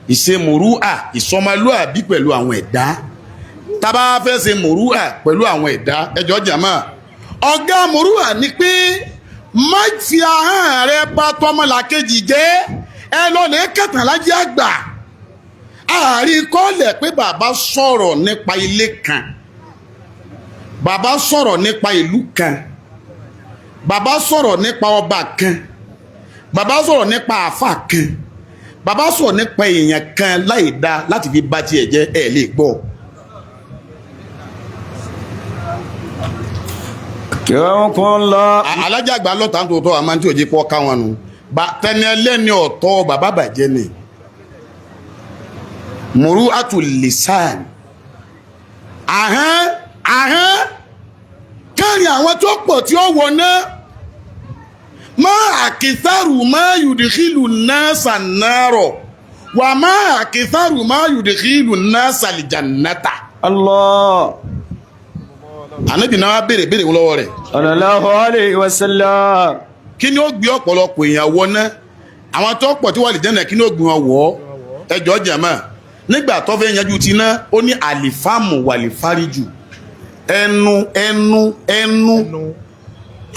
B: Ìṣe mòrúà ìsọmọlúàbí pẹ̀lú àwọn ẹ̀dá. Tá bá fẹ́ ṣe mòrúà pẹ̀lú àwọn ẹ̀dá ẹjọ́ jàmá. Ọ̀gá mòrúà ni pé má fi ahọ́n rẹ bá tọmọlàkejì jẹ́ ẹ lọ lè kẹtàlájí àgbà. Ààrí kọ́lẹ̀ pé bàbá sọ̀rọ̀ nípa ilé kan, bàbá sọ̀rọ̀ nípa ìlú kan, bàbá sọ̀rọ̀ nípa ọba kan, bàbá sọ̀rọ̀ nípa àfà kan, bàbá sọ̀rọ̀ nípa èèyàn kan láì dá láti fi bá tiẹ̀ jẹ́ ẹ̀ lè gbọ́.
A: Kí wọ́n kún lọ.
B: Alájà àgbà lọ́ta tó tọ́ àmọ́ tí ò jí pọ́ káwọn nù tẹni ẹlẹ́ni ọ̀tọ̀ bàbá bàjẹ́ ni. Muru'atul lisan ahán káàrin àwọn tó pọ̀ tí ó wọ̀ná ma akitharu ma yudkhilu nasa naro wa ma akitharu ma yudkhilu nasa aljannata.
A: Allah.
B: Ànábì náà béèrè lọ́wọ́ rẹ̀.
A: Sallallahu alayhi wa sallam.
B: Kí ni ó gbé ọ̀pọ̀lọpọ̀ èèyàn wọ̀ná àwọn tó pọ̀ tí wà lè jẹ́nà kí ni ó gbé wọn wọ̀ ẹjọ́ jàmá. Nígbà tó fẹ́ yanjú ti ná ó ní àlìfáàmù wàlìfáríjù ẹnu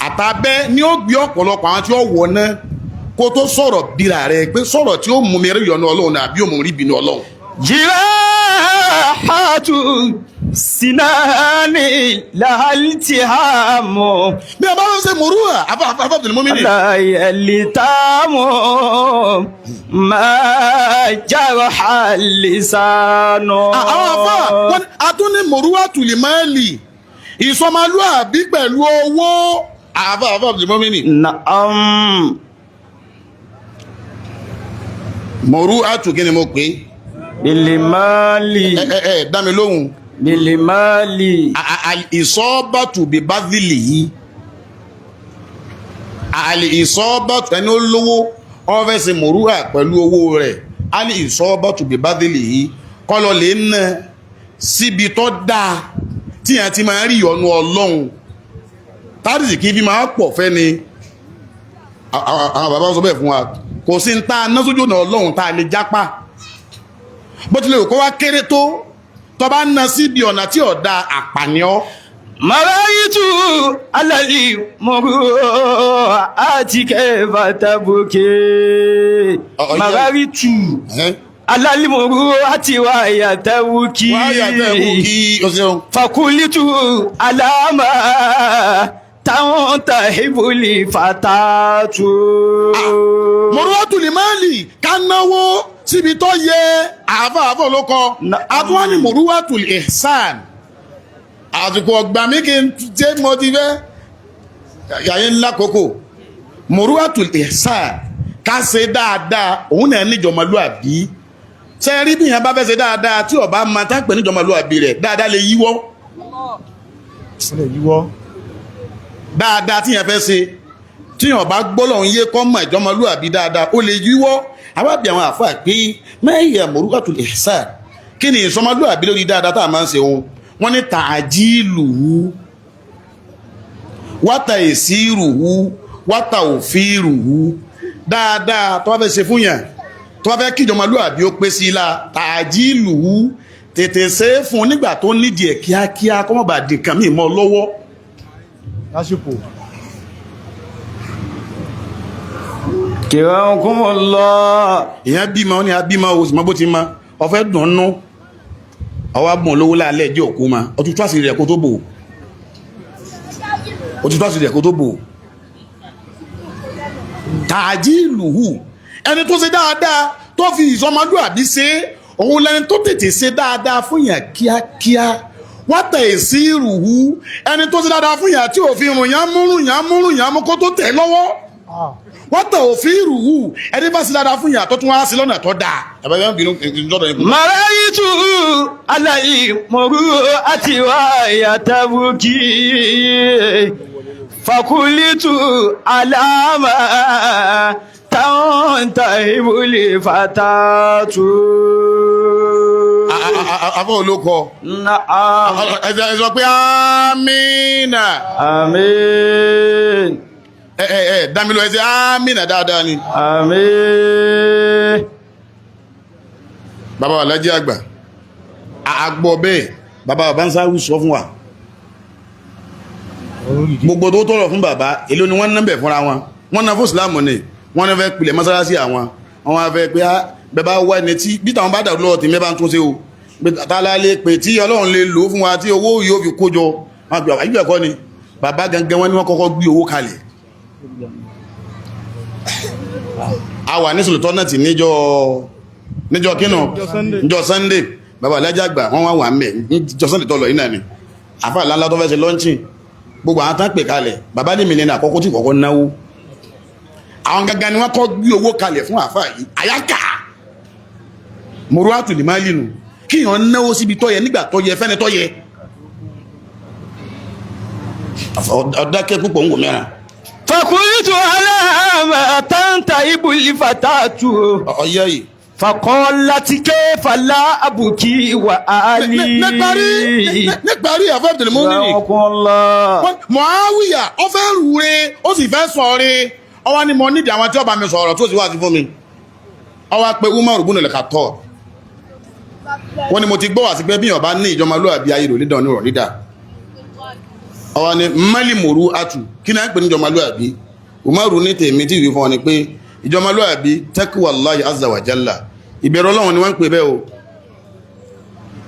B: àtàbẹ́ ni ó gbé ọ̀pọ̀lọpọ̀ àwọn tí ó wọ̀ ná kó tó sọ̀rọ̀ bíra rẹ̀ pé sọ̀rọ̀ tí ó mú mi rí yọnu Ọlọ́run àbí ó mú rí bínú Ọlọ́run.
A: Jirahatu sinani lahaltihamu.
B: Bí a bá ń ṣe mòrúwà Abdul Mumin.
A: Alayalitamu ma jaraha lisanu.
B: Àwọn afọ́ wọn a tún ní mòrúwà tùlìmọ́ẹ̀lì ìsọmọlúàbí pẹ̀lú owó àfọ́ Abdul Mumin.
A: Naam.
B: Mòrúwà tù kí ni mo pè é?
A: Bilimali.
B: Dámi lóhùn.
A: Bilimali.
B: Ìsọ́bàtù bí bázìlì yìí. Ìsọ́bàtù ẹni olówó ọ́fẹ́sì mòrúwà pẹ̀lú owó rẹ̀. Ìsọ́bàtù bí bázìlì yìí. Kọ́lọ̀ lè ná síbi tó dáa tí a ti máa rí ọ̀nà Ọlọ́run. Tárìsì kí bí máa pọ̀ fẹ́ ni. Àwọn bàbá sọ bẹ́ẹ̀ fún wa. Kò sí ń ta násójú ọ̀nà Ọlọ́run tá a lè jápá. Bó tilẹ̀ kó wá kéré tó bá ń na síbi ọ̀nà tí ọ̀dá àpàníọ́.
A: Maraitu alali muru àti kẹfà tàbùkì. Maraitu alali muru àti wáyà tàbùkì. Fakulitu alama táwọn tàhíbùlì fàtàtù.
B: Muru'atul limali ká náwó síbi tó yẹ àfáàfọ́ ló kọ àtúwá ní Muru'atul ihsan àtùkù ọgbà mí kí n jẹ́ mọ́ ti fẹ́ yàyé ńlá kókò. Muru'atul ihsan ká ṣe dáadáa òun náà níjọmọlúàbí ṣe rí bí yẹn bá fẹ́ ṣe dáadáa tí ọba máa tá pẹ̀ níjọmọlúàbí rẹ̀ dáadáa lè yíwọ́ dáadáa tí yẹn fẹ́ ṣe tí yẹn ọba gbọ́lọ̀ ń yé kọ́ mọ̀ ìjọmọlúàbí dáadáa ó lè yíwọ́. Àwábí àwọn àfáà pé mẹ́yà Muru'atul ihsan kí ni ìsọmọlúàbí lórí dáadáa tá a máa ń ṣe ohun wọ́n ní ta'jiluhu wa taysiruhu wa tawfiruhu dáadáa tó bá fẹ́ ṣe fún yàn tó bá fẹ́ kí ìjọmọlúàbí ó pé sí ilá ta'jiluhu tètè ṣe é fún nígbà tó nídìí ẹ̀ kíákíá kó má bàa di nǹkan míì mọ́ lọ́wọ́
C: lásìkò.
A: Kirakumullah.
B: ìyẹn bímọ ó ní abímọ oṣù mọ́ bó ti ma ọfẹ́ dùnnú ọwá bùn lówó láàlẹ́ ẹjẹ́ òkú ma ọtútù àsìrì rẹ̀ kó tó bò òtútù àsìrì rẹ̀ kó tó bò tààjí ìlúhù ẹni tó ṣe dáadáa tó fi ìsọmọlúàbí ṣe òun lẹni tó tètè ṣe dáadáa fún yàn kíákíá wọ́n tẹ̀ sí ìrùhù ẹni tó ṣe dáadáa fún yàn tí òfin rùn yàn mú kó tó tẹ̀ lọ́wọ́ wọ́n tẹ̀ òfin ìrùhù ẹni bá ṣe dáadáa fún yàn tó tún wá sí lọ́nà tó dáa.
A: Maraitu alai moru ati wa yatabuki fakulitu alama taibuli fatatu.
B: Afọ́ olókọ. Ẹ sọ pé amínà.
A: Àmín.
B: Dámilọ ẹ ṣe amínà dáadáa ni.
A: Àmín.
B: Bàbá wa lájí àgbà. Àgbọ̀ bẹ́ẹ̀, bàbá wa bá ń sáré sọ fún wa. Gbogbo tó tọrọ fún bàbá, èló ni wọ́n ń nẹ́bẹ̀ fúnra wọn. Wọ́n ná fún ìsìlámù ni, wọ́n ní fẹ́ pilẹ̀ mọ́sálásí àwọn. Wọ́n wá fẹ́ pé bẹ́bá wá ẹni tí bí tàwọn bá dàrú lọ́wọ́ tí mẹ́bá ń tún ṣe o. Tààlà lè pè tí Ọlọ́run lè lò fún wa tí owó yóò fi kójọ. Wọ́n gbé àyíbẹ̀ kọ́ ni, bàbá gangan wọn ni wọ́n kọ́kọ́ gbé owó kalẹ̀. A wà ní Sultanate níjọ́ kínú níjọ́ Sunday bàbá alájà àgbà wọ́n wà mẹ́ níjọ́ Sunday tọ́lọ̀ iná ni àfà láńlá tó fẹ́ ṣe lọ́nchìn gbogbo àwọn tán pè kalẹ̀ bàbá ní mílíọ̀nù àkọ́kọ́ tí kọ́kọ́ náwó àwọn gangan ni wọ́n kọ́ gbé owó kalẹ̀ fún àfà yìí àyáká mọ̀rọ̀ àtùlì máa lìnù kí yàn náwó síbi tọ́yẹ nígbà tọ́yẹ fẹ́ni tọ́yẹ ọ̀dákẹ́ púpọ̀ ń wò mẹ́ra
A: Fakulitu alama taibuli fatatu.
B: ọ̀yẹ́ yìí
A: Fakọ́láti kéfà láàbùkí wà áàlì.
B: Níparí àfẹ́ Abdulmumini. Muawiya, ó fẹ́ rúre, ó sì fẹ́ sọ̀re. Ọwá ni mo nídìí àwọn tí ó bá mi sọ̀rọ̀ tó sì wá sí fún mi. Ọwá pé Umar ibn al-Khattab. Wọ́n ni mo ti gbọ́ wá sí pé bí ọba ní ìjọmọlúwàbí ayé ìròlídà ní ìrọ̀lídà. Ọwá ni Mali Moru Atu, kí náà ń pè ní ìjọmọlúwàbí? Umaru ní tèmi tí ìwé fún ọ ni pé ìjọmọlúwàbí taqwallahi azza wa jalla. Ìbẹ̀rù Ọlọ́run ni wọ́n ń pè bẹ́ẹ̀ o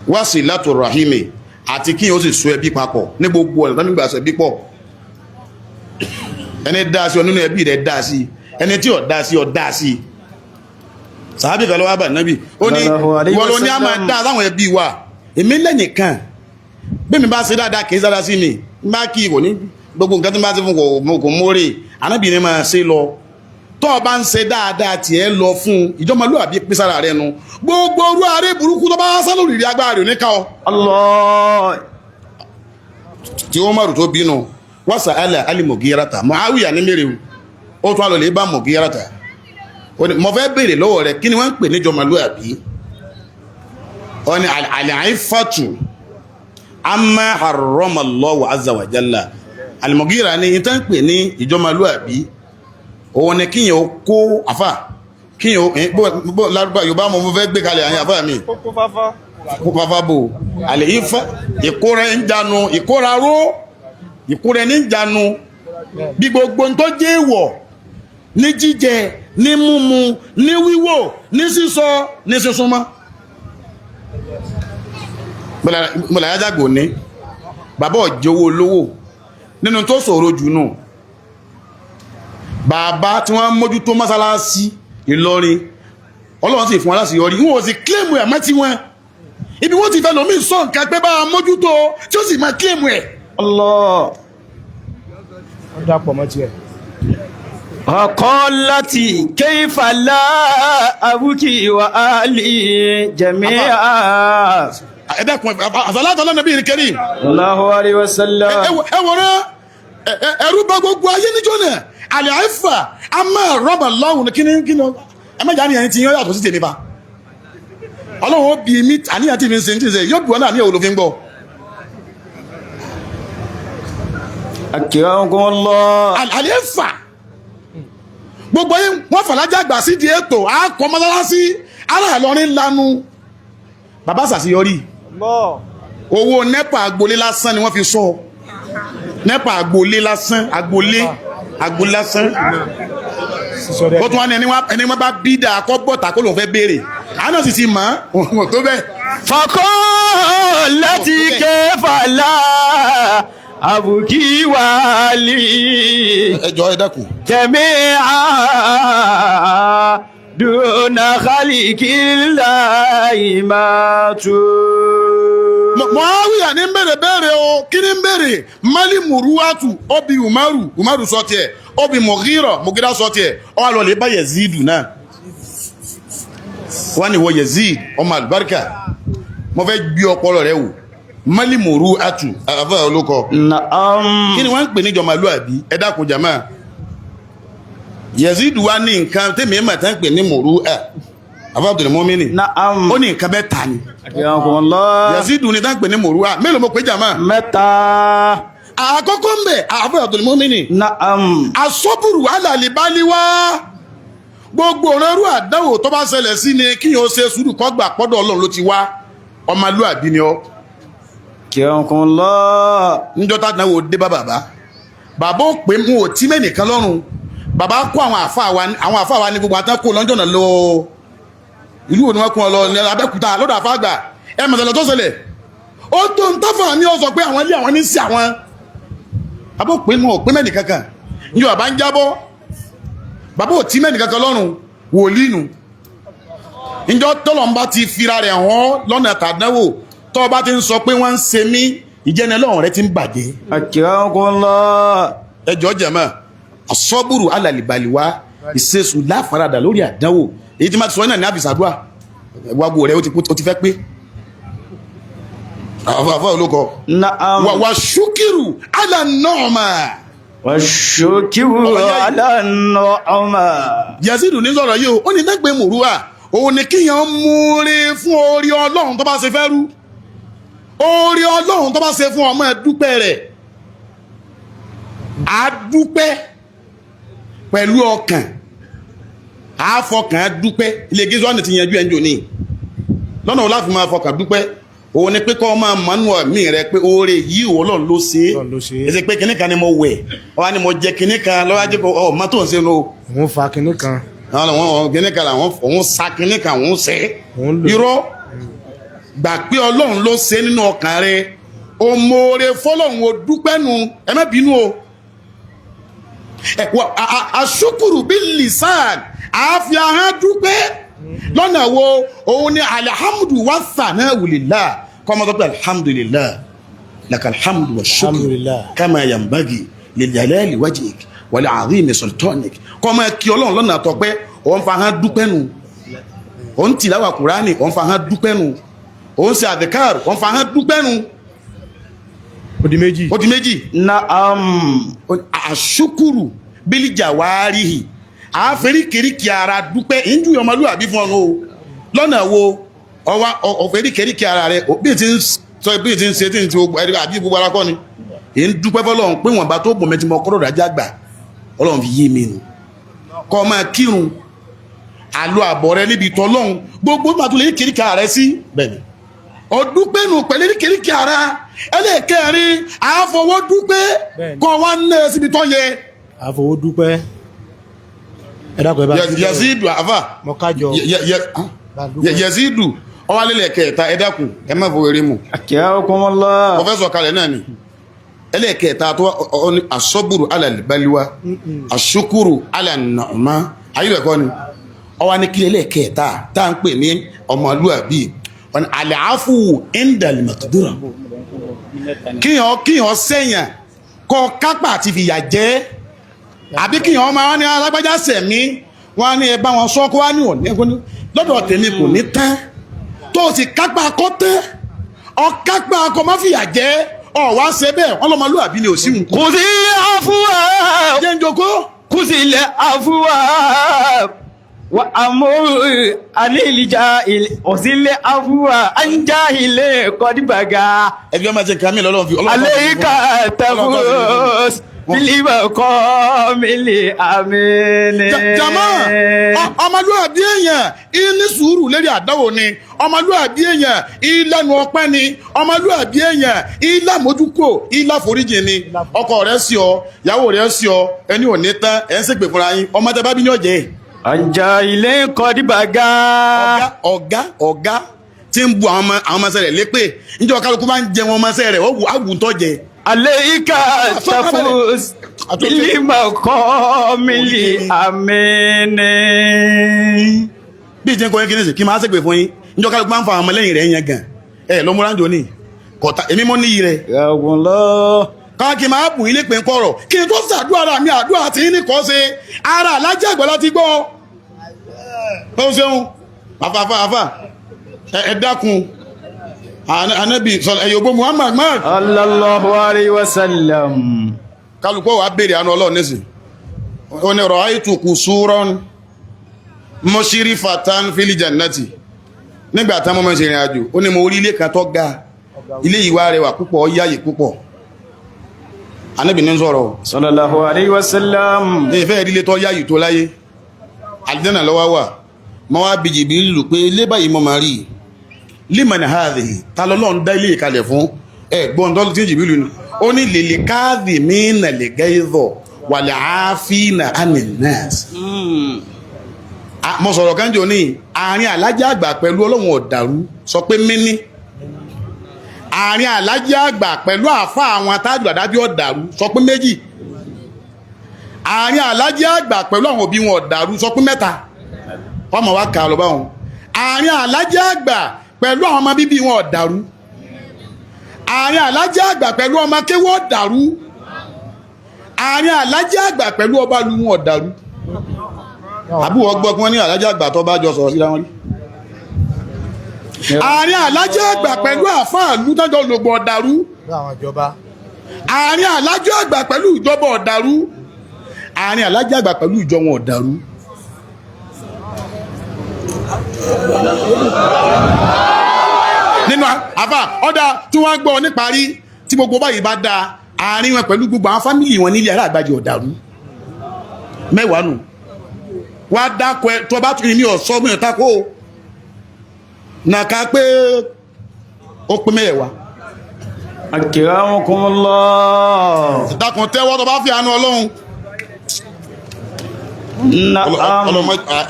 B: wasilatu rahimi àti kí o sì so ẹbí papọ̀ ní gbogbo ọ̀nà tó nígbà sọ ẹbí pọ̀ ẹni dá sí ọ nínú ẹbí rẹ̀ dá sí ẹni tí ò dá sí ọ dá sí sàábì kan ló wá bá nábì ó ní wọ́n ló ní a máa dá sáwọn ẹbí wa èmi lẹ́nìkan bí mi bá ṣe dáadáa kì í sára sí mi bá kí ìwò ní gbogbo nǹkan tó bá ṣe fún kò mórè ànábì ni máa ṣe lọ tó bá ń ṣe dáadáa tí ẹ lọ fún ìjọmọlúwàbí pín sára rẹ nu gbogbo orú ààrẹ burúkú tó bá sá lórí rí agbára rẹ̀ níka ọ.
A: Allah.
B: tí ó mọ̀rù tó bínú wọ́n sà alẹ́ alimọ̀gíyàrátà Muawiya ní mẹ́rin ó tún alọ́lẹ̀ bá mọ̀gíyàrátà mo fẹ́ bèèrè lọ́wọ́ rẹ̀ kí ni wọ́n ń pè ní ìjọmọlúwàbí ọ ni al-iffatu amma harrama Allahu azza wa jalla Al-Mughira ní ìtàn pè ní ìjọmọlúwàbí òun ni kíyàn ó kó àfà kíyàn bó lárúbá Yorùbá mo fẹ́ gbé kalẹ̀ àyìn àfà mi kó fáfá bò àlè ìfà ìkóra ń janu ìkóraró ìkóra ní janu bí gbogbo tó jẹ́ ìwọ̀ ní jíjẹ ní múmu ní wíwò ní sísọ ní sísúnmọ́ mọ́lá yájàgbò ní bàbá ọ̀jẹ́wó olówó nínú tó ṣòro jù nù bàbá tí wọ́n mójútó mọ́sálásí Ìlọrin Ọlọ́run sì fún aláṣeyọrí wọ́n sì kílèmù ẹ̀ mẹ́tí wọn ibi wọ́n ti fẹ́ lómi sọ nǹkan pé bá mójútó tí ó sì máa kílèmù ẹ̀.
A: Allah.
C: wọ́n dápọ̀ mọ́ tiẹ̀.
A: Ọ̀kọ́láti kéfà láàbùkí wà áàlì jami'a.
B: ẹ̀dẹ́kùn àsàlátù ala nabiyil karim.
A: Allahu alaihi wasallam.
B: ẹwọ̀rán ẹ̀rú bá gbogbo ayé níjọ́ náà àlẹ́ àìfà a máa rọ́bà lọ́wùn kí ní ẹmẹ́jà ní ẹni tí yọ́ yàtọ̀ sí tèmi bá Ọlọ́run ó bí mi àníyàn tí mi ń ṣe tí ń ṣe yóò bí wọn náà ní olófin gbọ́.
A: Akramakumullah.
B: àlẹ́ àìfà gbogbo ayé wọ́n fàlájà gbà sí di ètò àkọ́ mọ́sálásí ara Ìlọrin lanu bàbá ṣàṣeyọrí owó nẹ́pà agbolé lásán ni wọ́n fi sọ nípa agboolé lásán agboolé lásán ó tún wá ní ẹni wọ́n bá bí dáa kọ́ bọ́ta kó lòun fẹ́ béèrè àánà sì ti mọ̀ ọ́n tó bẹ́ẹ̀.
A: فقالت كيف لا أبكي والي
B: ẹjọ́ ẹ dákun.
A: جميعا دون خلق الله ماتوا.
B: Muawiya ní bẹ̀rẹ̀ o kí ni bẹ̀rẹ̀ mali muruwatu obi umaru sọ tiẹ̀ obi Mugira sọ tiẹ̀ ọ wà lọ lè bá Yezidu náà wọ́n ní wọ Yezid ọmọ àlùbáríkà mo fẹ́ gbé ọpọlọ rẹ wò mali muruwatu àfẹ́ olókọ kí ni wọ́n ń pè ní jọmọlúàbí ẹ dákun jama Yezidu wá ní nǹkan tẹ́mi ẹ̀ mà tán pè ní muruwa àfẹ́ Abdul Mumini ó ní nǹkan bẹ́ẹ̀ ta ni Yazidu ni dáńpẹ̀ ní mòrúwà mélòó mo pé jàmá
A: mẹ́ta
B: àkọ́kọ́ ń bẹ̀ àfẹ́ Abdul Mumini asọ́bùrù alàlìbáliwá gbogbo ọ̀rẹ́rú àdáwò tó bá ṣẹlẹ̀ sí ni kí yóò ṣe sùúrù kọ́ gbà pọ́dọ̀ Ọlọ́run ló ti wá ọmọlúàbí ni ọ́ níjọ́ tàdáwò dé bá bàbá ó pè mú òtí mẹ́nìkan lọ́rùn bàbá kó àwọn àfáà wa ní gbogbo àtàkù lọ́jọ́ náà lọ ìlú òní wọ́n kún ọlọ ní Abẹ́òkúta lọ́dọ̀ àfáàgbà ẹ mọ̀sẹ̀lẹ̀ tó ṣẹlẹ̀ ó tó ń tọ́fà ní ọ sọ pé àwọn ilé àwọn ní sí àwọn abó pé mọ́ pé mẹ́nì kankan ní bàbá ń jábọ́ bàbá ò tí mẹ́nì kankan lọ́rùn wòlíìnù ìjọ tọ́lọ̀ ń bá ti fira rẹ̀ hàn lọ́nà tàdánwò tọ́ bá ti ń sọ pé wọ́n ń ṣe mí ìjẹ́ni Ọlọ́run rẹ ti ń bàjẹ́ ẹjọ́ jẹ̀mọ́ asọ́bùrù alàlìbàlìwá ìṣesù láfaradà lórí àdánwò èyí tí ma ti sọ náà ní àbìsàdúà wàgbò rẹ̀ ó ti fẹ́ pé àfáà olókọ wà ṣúkìrù alànàmà Yazidu ní sọ̀rọ̀ yìí ó ní dẹ́gbẹ̀ mòrúwà òun ni kíyàn múrí fún orí Ọlọ́run tó bá ṣe fẹ́ rú orí Ọlọ́run tó bá ṣe fún ọmọ ẹ̀dúpẹ́ rẹ̀ àdúpẹ́ pẹ̀lú ọkàn àfọkàn dúpẹ́ ilé gíṣọ́ ní ti yanjú ẹnjò ní lọ́nà láti máa fọkàn dúpẹ́ òun ni pé kọ́ máa mọ́nú ẹ̀mí rẹ pé oore yìí Ọlọ́run ló ṣe ẹsẹ̀ pé kìnnìkan ni mo wẹ̀ ọwá ni mo jẹ kìnnìkan lọ́wọ́ jẹ́ ọmọ tó ń ṣe lọ
C: òun fa kìnnìkan
B: kìnnìkan òun sa kìnnìkan òun ṣe irọ́ gbà pé Ọlọ́run ló ṣe nínú ọkàn rẹ o mọ̀ọ́rẹ́ fọ́lọ́run o dúpẹ́ nu ẹ má bínú o àṣùkùrù bí lisan àáfi ahọ́n dúpẹ́ lọ́nà wo òun ni alhamdu wa sana'u lillah kọ́mọ tó pé alhamdulillah lakal hamdu wa shukru kama yanbaghi li jalali wajhik wa li azimi sultanik kọ́mọ kí Ọlọ́run lọ́nà tó pé òun fa ahọ́n dúpẹ́ nu òun tìláwà Kùránì òun fa ahọ́n dúpẹ́ nu òun ṣe àdìkàr òun fa ahọ́n dúpẹ́ nu ó di méjì àṣùkùrù bílí jàwárìhì àáfẹ́ríkèríkì ara dúpẹ́ ìjú ọmọlúwàbí fún ọ̀nà o lọ́nà wo ọ̀fẹ́ríkèríkì ara rẹ̀ bí i ti ń sọ bí i ti ń ṣe tí ń ti ẹ̀rí àbí gbogbo ara kọ́ ni èyí ń dúpẹ́ fọ́lọ́run pé wọ́n bá tó bọ̀ mẹ́tí mọ́ kọ́rọ̀ dájá gbà Ọlọ́run fi yé mi nù kọ́ máa kírun àlọ́ àbọ̀ rẹ níbi tọ́lọ́run gbogbo máa tó lè kéríkì ara rẹ sí bẹ́ẹ̀ ọdúpẹ́ nù pẹ̀lú kéríkì ara ẹlẹ́ẹ̀kẹrin àáfọwọ́ dúpẹ́ kọ́ wá ń lẹ́ síbi tọ́ yẹ
C: àfọwọ́ dúpẹ́ ẹ̀dàkọ̀ ẹ̀bá
B: Yazidu àfà Yazidu ọwálẹ́lẹ̀ kẹta ẹ̀dàkùn ẹmọ́ fòwèrè mù pọfẹ́sọ̀ kalẹ̀ náà ni ẹlẹ́ẹ̀kẹta tó ní asọ́bùrù alàlìbáliwá asúkúrù alànàmá ayílẹ̀kọ́ ni ọwá ní kílẹ̀ ẹlẹ́ẹ̀kẹta tá ń pè ní ọmọlúàbí àlàáfù indalimakdura kíyàn sẹ́yàn kọ kápá àti fìyà jẹ́ àbí kíyàn ọmọ wọn ni alágbájá sẹ̀mí wọn ni ẹbá wọn sọ́kọ́ wá ní òní lọ́dọ̀ tèmi kò ní tán tó sì kápá kọ́ tán ọkápá akọ má fìyà jẹ́ ọ̀wá ṣe bẹ́ẹ̀ wọ́n lọ́mọlúwàbí ni ò sí nǹkan.
A: kò sí àfúwà
B: jẹ́ ń joko
A: kò sí ilẹ̀ àfúwà wa amúrú alílìjà òsílẹ̀ àfúwà anja ilé kọ́díbàgà
B: ẹbí ọmọ ti kàmí lọ́lọ́run fi
A: aléìkà tẹ́fús bílíbà kọ́ mílì àmíní.
B: jama ọmọlúwàbí èèyàn ní sùúrù lérí àdánwò ni ọmọlúwàbí èèyàn ìlànà ọpẹ́ ni ọmọlúwàbí èèyàn ìlàmójúkò ìlàforíjì ni ọkọ rẹ̀ sí ọ ìyàwó rẹ̀ sí ọ ẹni ò ní tán ẹ ń ṣègbè fúnra yín ọmọ tẹ bá bí ní ọjẹ.
A: ọjà ilé kọ́díbàgá.
B: ọ̀gá tí ń bu àwọn ọmọọṣẹ́ rẹ̀ lépè níjọ́ kálukú bá ń jẹ wọn ọmọọṣẹ́ rẹ̀ ó wù áwùntọ́ jẹ.
A: Aleika tafus bílíbà kọ́ mílì àmíní.
B: bí ìjẹ́ kọ́ yín kí ní sí kí máa ṣègbè fún yín níjọ́ kálukú máa ń fa àwọn ọmọlẹ́yìn rẹ̀ yẹn gan ẹ ló múra ń jò ní kọ̀tà èmi mọ́ níyì rẹ̀.
A: ẹ̀wọ̀n lọ.
B: káwọn kí n máa bù yín lépè ń kọ̀rọ̀ kí n tó ṣàdúrà mi àdúrà tí yín nìkan ṣe ara alájẹ́ àgbà láti gbọ́. ó ṣeun àfààfà ẹ dákun anabi ẹ̀yọ̀gbó Muhammad
A: sallallahu alayhi wa sallam.
B: kálukọ́ wa béèrè àánú Ọlọ́run nísìn ó ní ra'aytu qusuran mushrifatan fil jannati nígbà tá mọ́ mọ́ ṣe ìrìn àjò ó ní mo rí ilé kan tó ga ilé ìwà rẹwà púpọ̀ ó yáyè púpọ̀ anabi ní sọ̀rọ̀
A: sallallahu alayhi wa sallam.
B: ní ìfẹ́ ìdílé tó yáyè tó láyé àlìjánà lọ́wọ́ wà mọ́ wá bí Jibrilu pé ilé báyìí mọ́ máa rí liman hadhihi ta lọ́lọ́run dá ilé ìkalẹ̀ fún ẹgbọ́n tọ́lú tí Jibrilu ni ó ní lèlè káàdì mínà lè gẹ́ìzọ̀ wà lè àáfínà anìnàs mọ́ sọ̀rọ̀ kan jò ní àárín alájá àgbà pẹ̀lú Ọlọ́run ọ̀dàrú sọ pé mẹ́ni àárín alájá àgbà pẹ̀lú àfá àwọn atájù àdábí ọ̀dàrú sọ pé méjì àárín alájá àgbà pẹ̀lú àwọn òbí wọn ọ̀dàrú sọ pé mẹ́ta ọmọ wa kà lọ báwọn àárín alájá àgbà pẹ̀lú àwọn ọmọ bíbí wọn ọ̀dàrú àárín alájá àgbà pẹ̀lú ọmọ kéwọ́ ọ̀dàrú àárín alájá àgbà pẹ̀lú ọba lu wọn ọ̀dàrú àbúwọ̀ gbọ́gbọ́n ní alájá àgbà tó bá jọ sọ̀rọ̀ síra wọn rí àárín alájá àgbà pẹ̀lú àfáàlú tọ́jọ́ olóògbò ọ̀dàrú àárín alájá àgbà pẹ̀lú ìjọba ọ̀dàrú àárín alájá àgbà pẹ̀lú ìjọ wọn ọ̀dàrú nínú àfà ọ̀dà tí wọ́n gbọ́ níparí tí gbogbo báyìí bá dáa àárín wọn pẹ̀lú gbogbo àwọn fámìlì wọn nílé ará àgbàjì ọ̀dàrú mẹ́wàá nù wá dákọ̀ ẹ tó bá tún ní ọ̀sọ́ mìíràn tako nàka pé ó pé mẹ́wàá.
A: akramakumullah.
B: dákun tẹ́wọ́ tó bá fi àánú Ọlọ́run.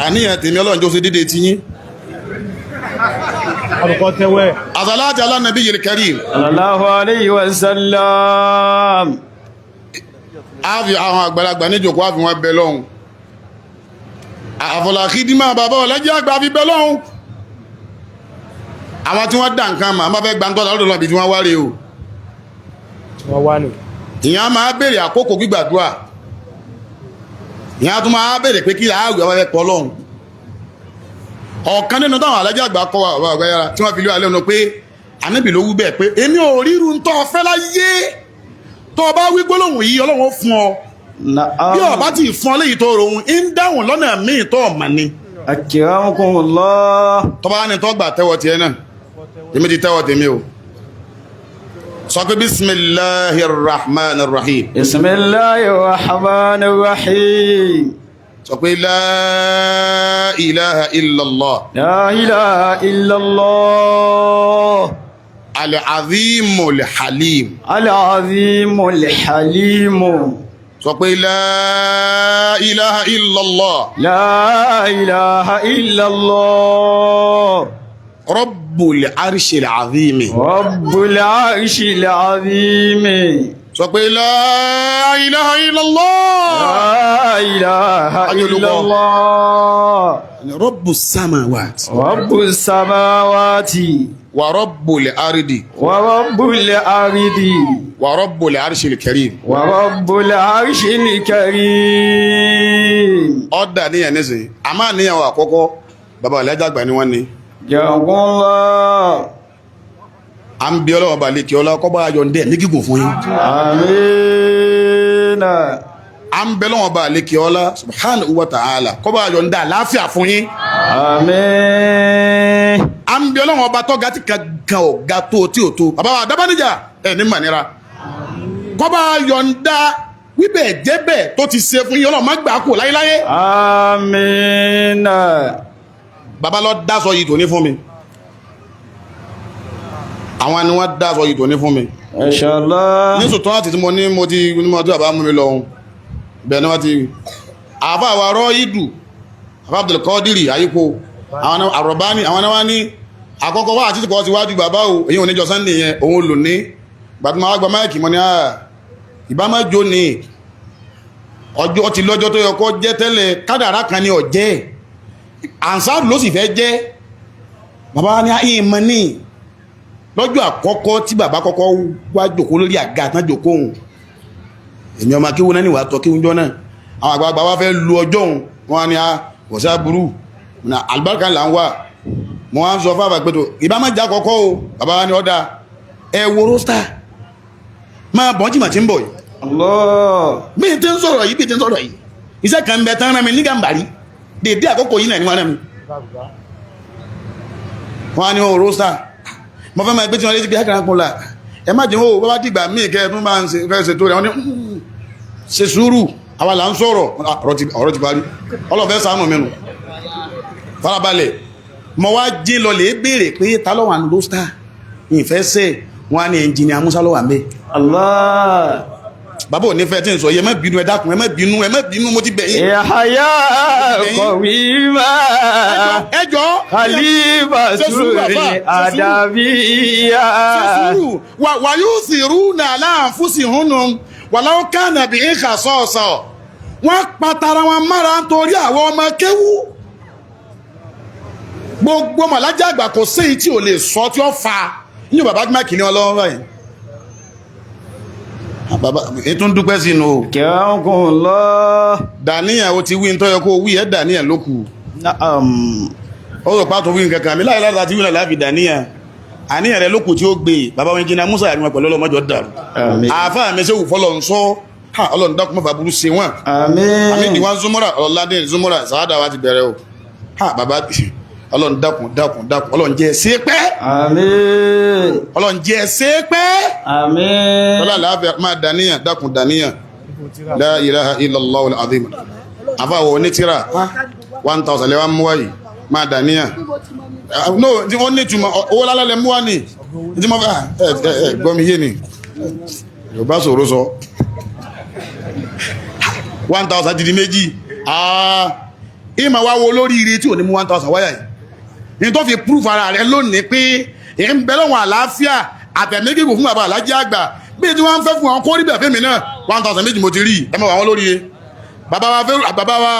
B: àníyàn tèmi Ọlọ́run jó sí dédé ti yín. As-salatu ala nabiyyil karim.
A: Sallallahu alayhi wa sallam.
B: Àfi àwọn àgbàlagbà ní jòkó àfi wọn bẹ lọ́hun. Àfọ̀làkídímà bàbá ọ̀lẹ́jẹ́ àgbà fi bẹ lọ́hun. Àwọn tí wọ́n dá nǹkan mà máa fẹ́ gbàntọ́ lọ́dọ̀ lọ́bì tí wọ́n wá rí o. Ìyẹn máa béèrè àkókò gbígbàdúrà. Ìyẹn tún máa béèrè pé kí láàrùn àwọn ẹ̀pọ̀ lọ́hun. Ọ̀kan nínú táwọn alájẹ́ àgbà kọ́ wà ọ̀gbẹ́yàrá tí wọ́n fi lé wa lẹ́nu pé Ànábì ló wú bẹ́ẹ̀ pé èmi ò ríru ń tọ́ fẹ́ láyé tó bá wí gbólóhùn yìí Ọlọ́run fún ọ bí ó bá ti fún ọ léyìí tó rohun ń dáhùn lọ́nà míì tó ọ̀mà ni.
A: akramakumullah.
B: tó bá ní tó gbà tẹ́wọ̀ tiẹ̀ náà èmi ti tẹ́wọ̀ tèmi o sọ pé bismillahir rahmanir rahim.
A: bismillahir rahmanir rahim.
B: sọ pé la ilaha illallah.
A: la ilaha illallah.
B: al-azimul halim.
A: al-azimul halim.
B: sọ pé la ilaha illallah.
A: la ilaha illallah.
B: rabbul arshil azim.
A: rabbul arshil azim.
B: sọ pé la ilaha illallah.
A: la ilaha illallah.
B: rabbus samawati.
A: rabbus samawati.
B: wa rabbul ardi.
A: wa rabbul ardi.
B: wa rabbul arshil karim.
A: wa rabbul arshil karim.
B: ọ̀dà níyàn nísìn àmà níyàn wà àkọ́kọ́ bàbá ọ̀lẹ́jàgbà ni wọ́n ní.
A: Jazakumullah.
B: a ń bí ọlọ́wọ́ bá lè kí ọlá kọ́ bá yọ ndẹ́ ní gígùn fún yín.
A: Àmín.
B: a ń bẹ lọ́wọ́ bá lè kí ọlá subhanahu wa ta'ala kọ́ bá yọ ndẹ́ àláfíà fún yín.
A: Àmín.
B: a ń bí ọlọ́wọ́ bá tọ́ga tí kankan ọ̀gá tó tí ò tó bàbá wa dábàníjà ẹ̀ ní mànira kọ́ bá yọ ndá wíbẹ̀ jẹ́bẹ̀ tó ti ṣe fún yín Ọlọ́run má gbà kú láyéláyé.
A: àmín.
B: Bàbá lọ dáṣọ yìí tó ní fún mi, àwọn ni wọ́n dáṣọ yìí tó ní fún mi.
A: Inshallah.
B: ní sùtọ́ àti tí mo ní mo ti bàbá mú mi lọ ohun bẹ́ẹ̀ ni wọ́n ti àfà àwárọ̀ ìdù àfà Abdul Qadiri àyípo àwọn àrọ̀bání àwọn náà ní àkọ́kọ́ wá àti tí kọ́ ti wájú bàbá o èyí ò ní jọ Sunday yẹn òun lò ní gbàtúmọ̀ àgbà máìkì mọ́ ní ìbámájò ní ọjọ́ ti lọ́jọ́ tó yẹ kó jẹ́ tẹ́lẹ̀ kádàrá kan ní ọ̀jẹ́ Ansar ló sì fẹ́ jẹ́ bàbá ní ìmọ̀ ní lọ́jọ́ àkọ́kọ́ tí bàbá kọ́kọ́ wá jòkó lórí àga tán jòkó hùn èmi ọmọ kí wọ́n náà níwà tọ́ kí wọ́n jọ náà àwọn àgbàgbà wá fẹ́ lu ọjọ́ hùn wọ́n ní ọ̀sá burú na albarka là ń wà wọ́n á ń sọ fáfà pẹ́tò ìbá má já kọ́kọ́ o bàbá wá ní ọ̀dá ẹwọ róstà máa bọ́n jìmọ̀ tí ń bọ̀ yìí bí i tí ń sọ̀rọ̀ yìí bí i tí ń sọ̀rọ̀ yìí iṣẹ́ kan bẹ tán rán mi ní gàmbàrí dèdè àkókò yìí náà ni wọ́n rán mi wọ́n á ní ọ róstà mo fẹ́ máa gbé tí wọ́n lé sí pé ákàrà kún là ẹ má jẹun ó bá dìgbà míì kẹ́ tún bá ń ṣe tó rẹ̀ wọ́n ní ṣe sùúrù àwa là ń sọ̀rọ̀ ọ̀rọ̀ ti parí ọlọ́fẹ́ ṣàánú mẹ́nu farabalẹ̀ mo wá jí lọ lè béèrè pé ta ló wà ní lóstà ìfẹ́ sẹ́ wọ́n á ní ẹnjìnìà Musa ló wà ń bẹ̀.
A: Allah.
B: Bàbá ò ní fẹ́ tí ń sọ yẹ má bínú ẹ dákun ẹ má bínú mo ti bẹ̀ yín.
A: Yahya Qawima.
B: ẹjọ́
A: Khalifa Suri Adabiya.
B: wà yóò sì rú nà láàfúsì húnnù wà láwọn kánà bí i kà sọ́ọ̀sọ̀ wọ́n pàtàrà wọn mára nítorí àwọn ọmọ kéwú gbogbo màlájá àgbà kò sí tí ò lè sọ tí ó fa yíò bàbá gbá kìíní ọlọ́run báyìí bàbá ètò ń dúpẹ́ sínú o
A: kẹ́ọ̀kùn lọ
B: dàníyàn ó ti wí ń tọ́yọ kó wí ẹ́ dàníyàn ló kù ó rò pàtó wí nǹkankan mi láìláì láti wí náà láàfi dàníyàn àníyàn rẹ ló kù tí ó gbé bàbá wọn jìnnà Musa àríwá pẹ̀lú ọlọ́mọjọ́ dàrú àáfàá mi sẹ́wù fọ́lọ́ ń sọ ọlọ́run dákun mọ́ bàbúrú ṣe wọ́n àmì ìdíwọ́n zúmọ́ra ọlọ́ládé zúmọ́ra sàádà wa ti bẹ̀rẹ̀ o bàbá ọlọ́run dákun ọlọ́run jẹ́ ṣe pẹ́ ọlọ́run jẹ́ ṣe pẹ́ ọlọ́run láàfẹ́ máa dàníyàn dákun dàníyàn la ilaha illallah al-azim àfáwọ̀ onítìrà 1000 lẹ́wà mú wáyìí máa dàníyàn no tí wọ́n ní túnmọ̀ owó lálẹ́lẹ́ mú wá ní tí mọ́ fẹ́ gbọ́mí yé ni Yorùbá sọ̀rọ̀ sọ 1000 dìdí méjì ìmọ̀ wá wo lórí ire tí ò ní mú 1000 wáyà yìí ní tó fi proof ara rẹ̀ lónìí pé èyí ń bẹ lọ́wọ́ àlàáfíà àtẹ̀mẹ́gẹ́gò fún bàbá alájí àgbà bí i tí wọ́n ń fẹ́ fún àwọn kó rí bẹ̀ fẹ́mi náà 1000 méjì mo ti rí ẹmọ àwọn lórí ire bàbá wa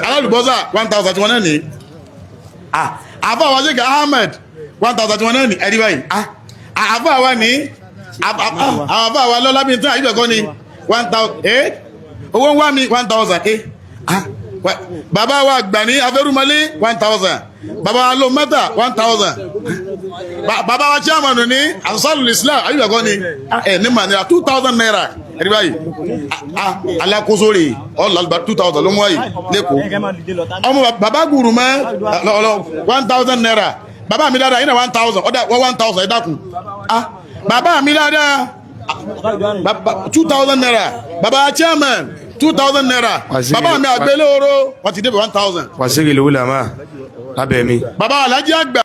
B: alálùbọ́sà 1000 tí wọ́n náà ní àfá wa Sheikh Ahmed 1000 tí wọ́n náà ní ẹ̀rí báyìí àfá wa ní àfá wa lọ́lá bí i tí àyíbẹ̀kọ́ ni 1000 owó ń wá mi 1000 bàbá wa gbà ní afẹ́rúmọlé 1000 bàbá wa ló mẹ́ta 1000 bàbá wa chairman ní Ansarul Islam ayúbẹ̀kọ́ ni ní manira 2000 naira ẹ̀rí báyìí alákóso rẹ̀ ọlọ́lọ́gbà 2000 ló mú wáyìí lẹ́kọ̀ọ́ ọmọ bàbá gùrù mẹ́ 1000 naira bàbá mi dáadáa yínà 1000 ọdá 1000 ẹ̀dákùn bàbá mi dáadáa 2000 naira bàbá chairman 2000 naira bàbá mi àgbélé oró wọ́n ti débẹ̀ 1000
C: wàsírí lówó làmà lábẹ́ mi
B: bàbá alájí àgbà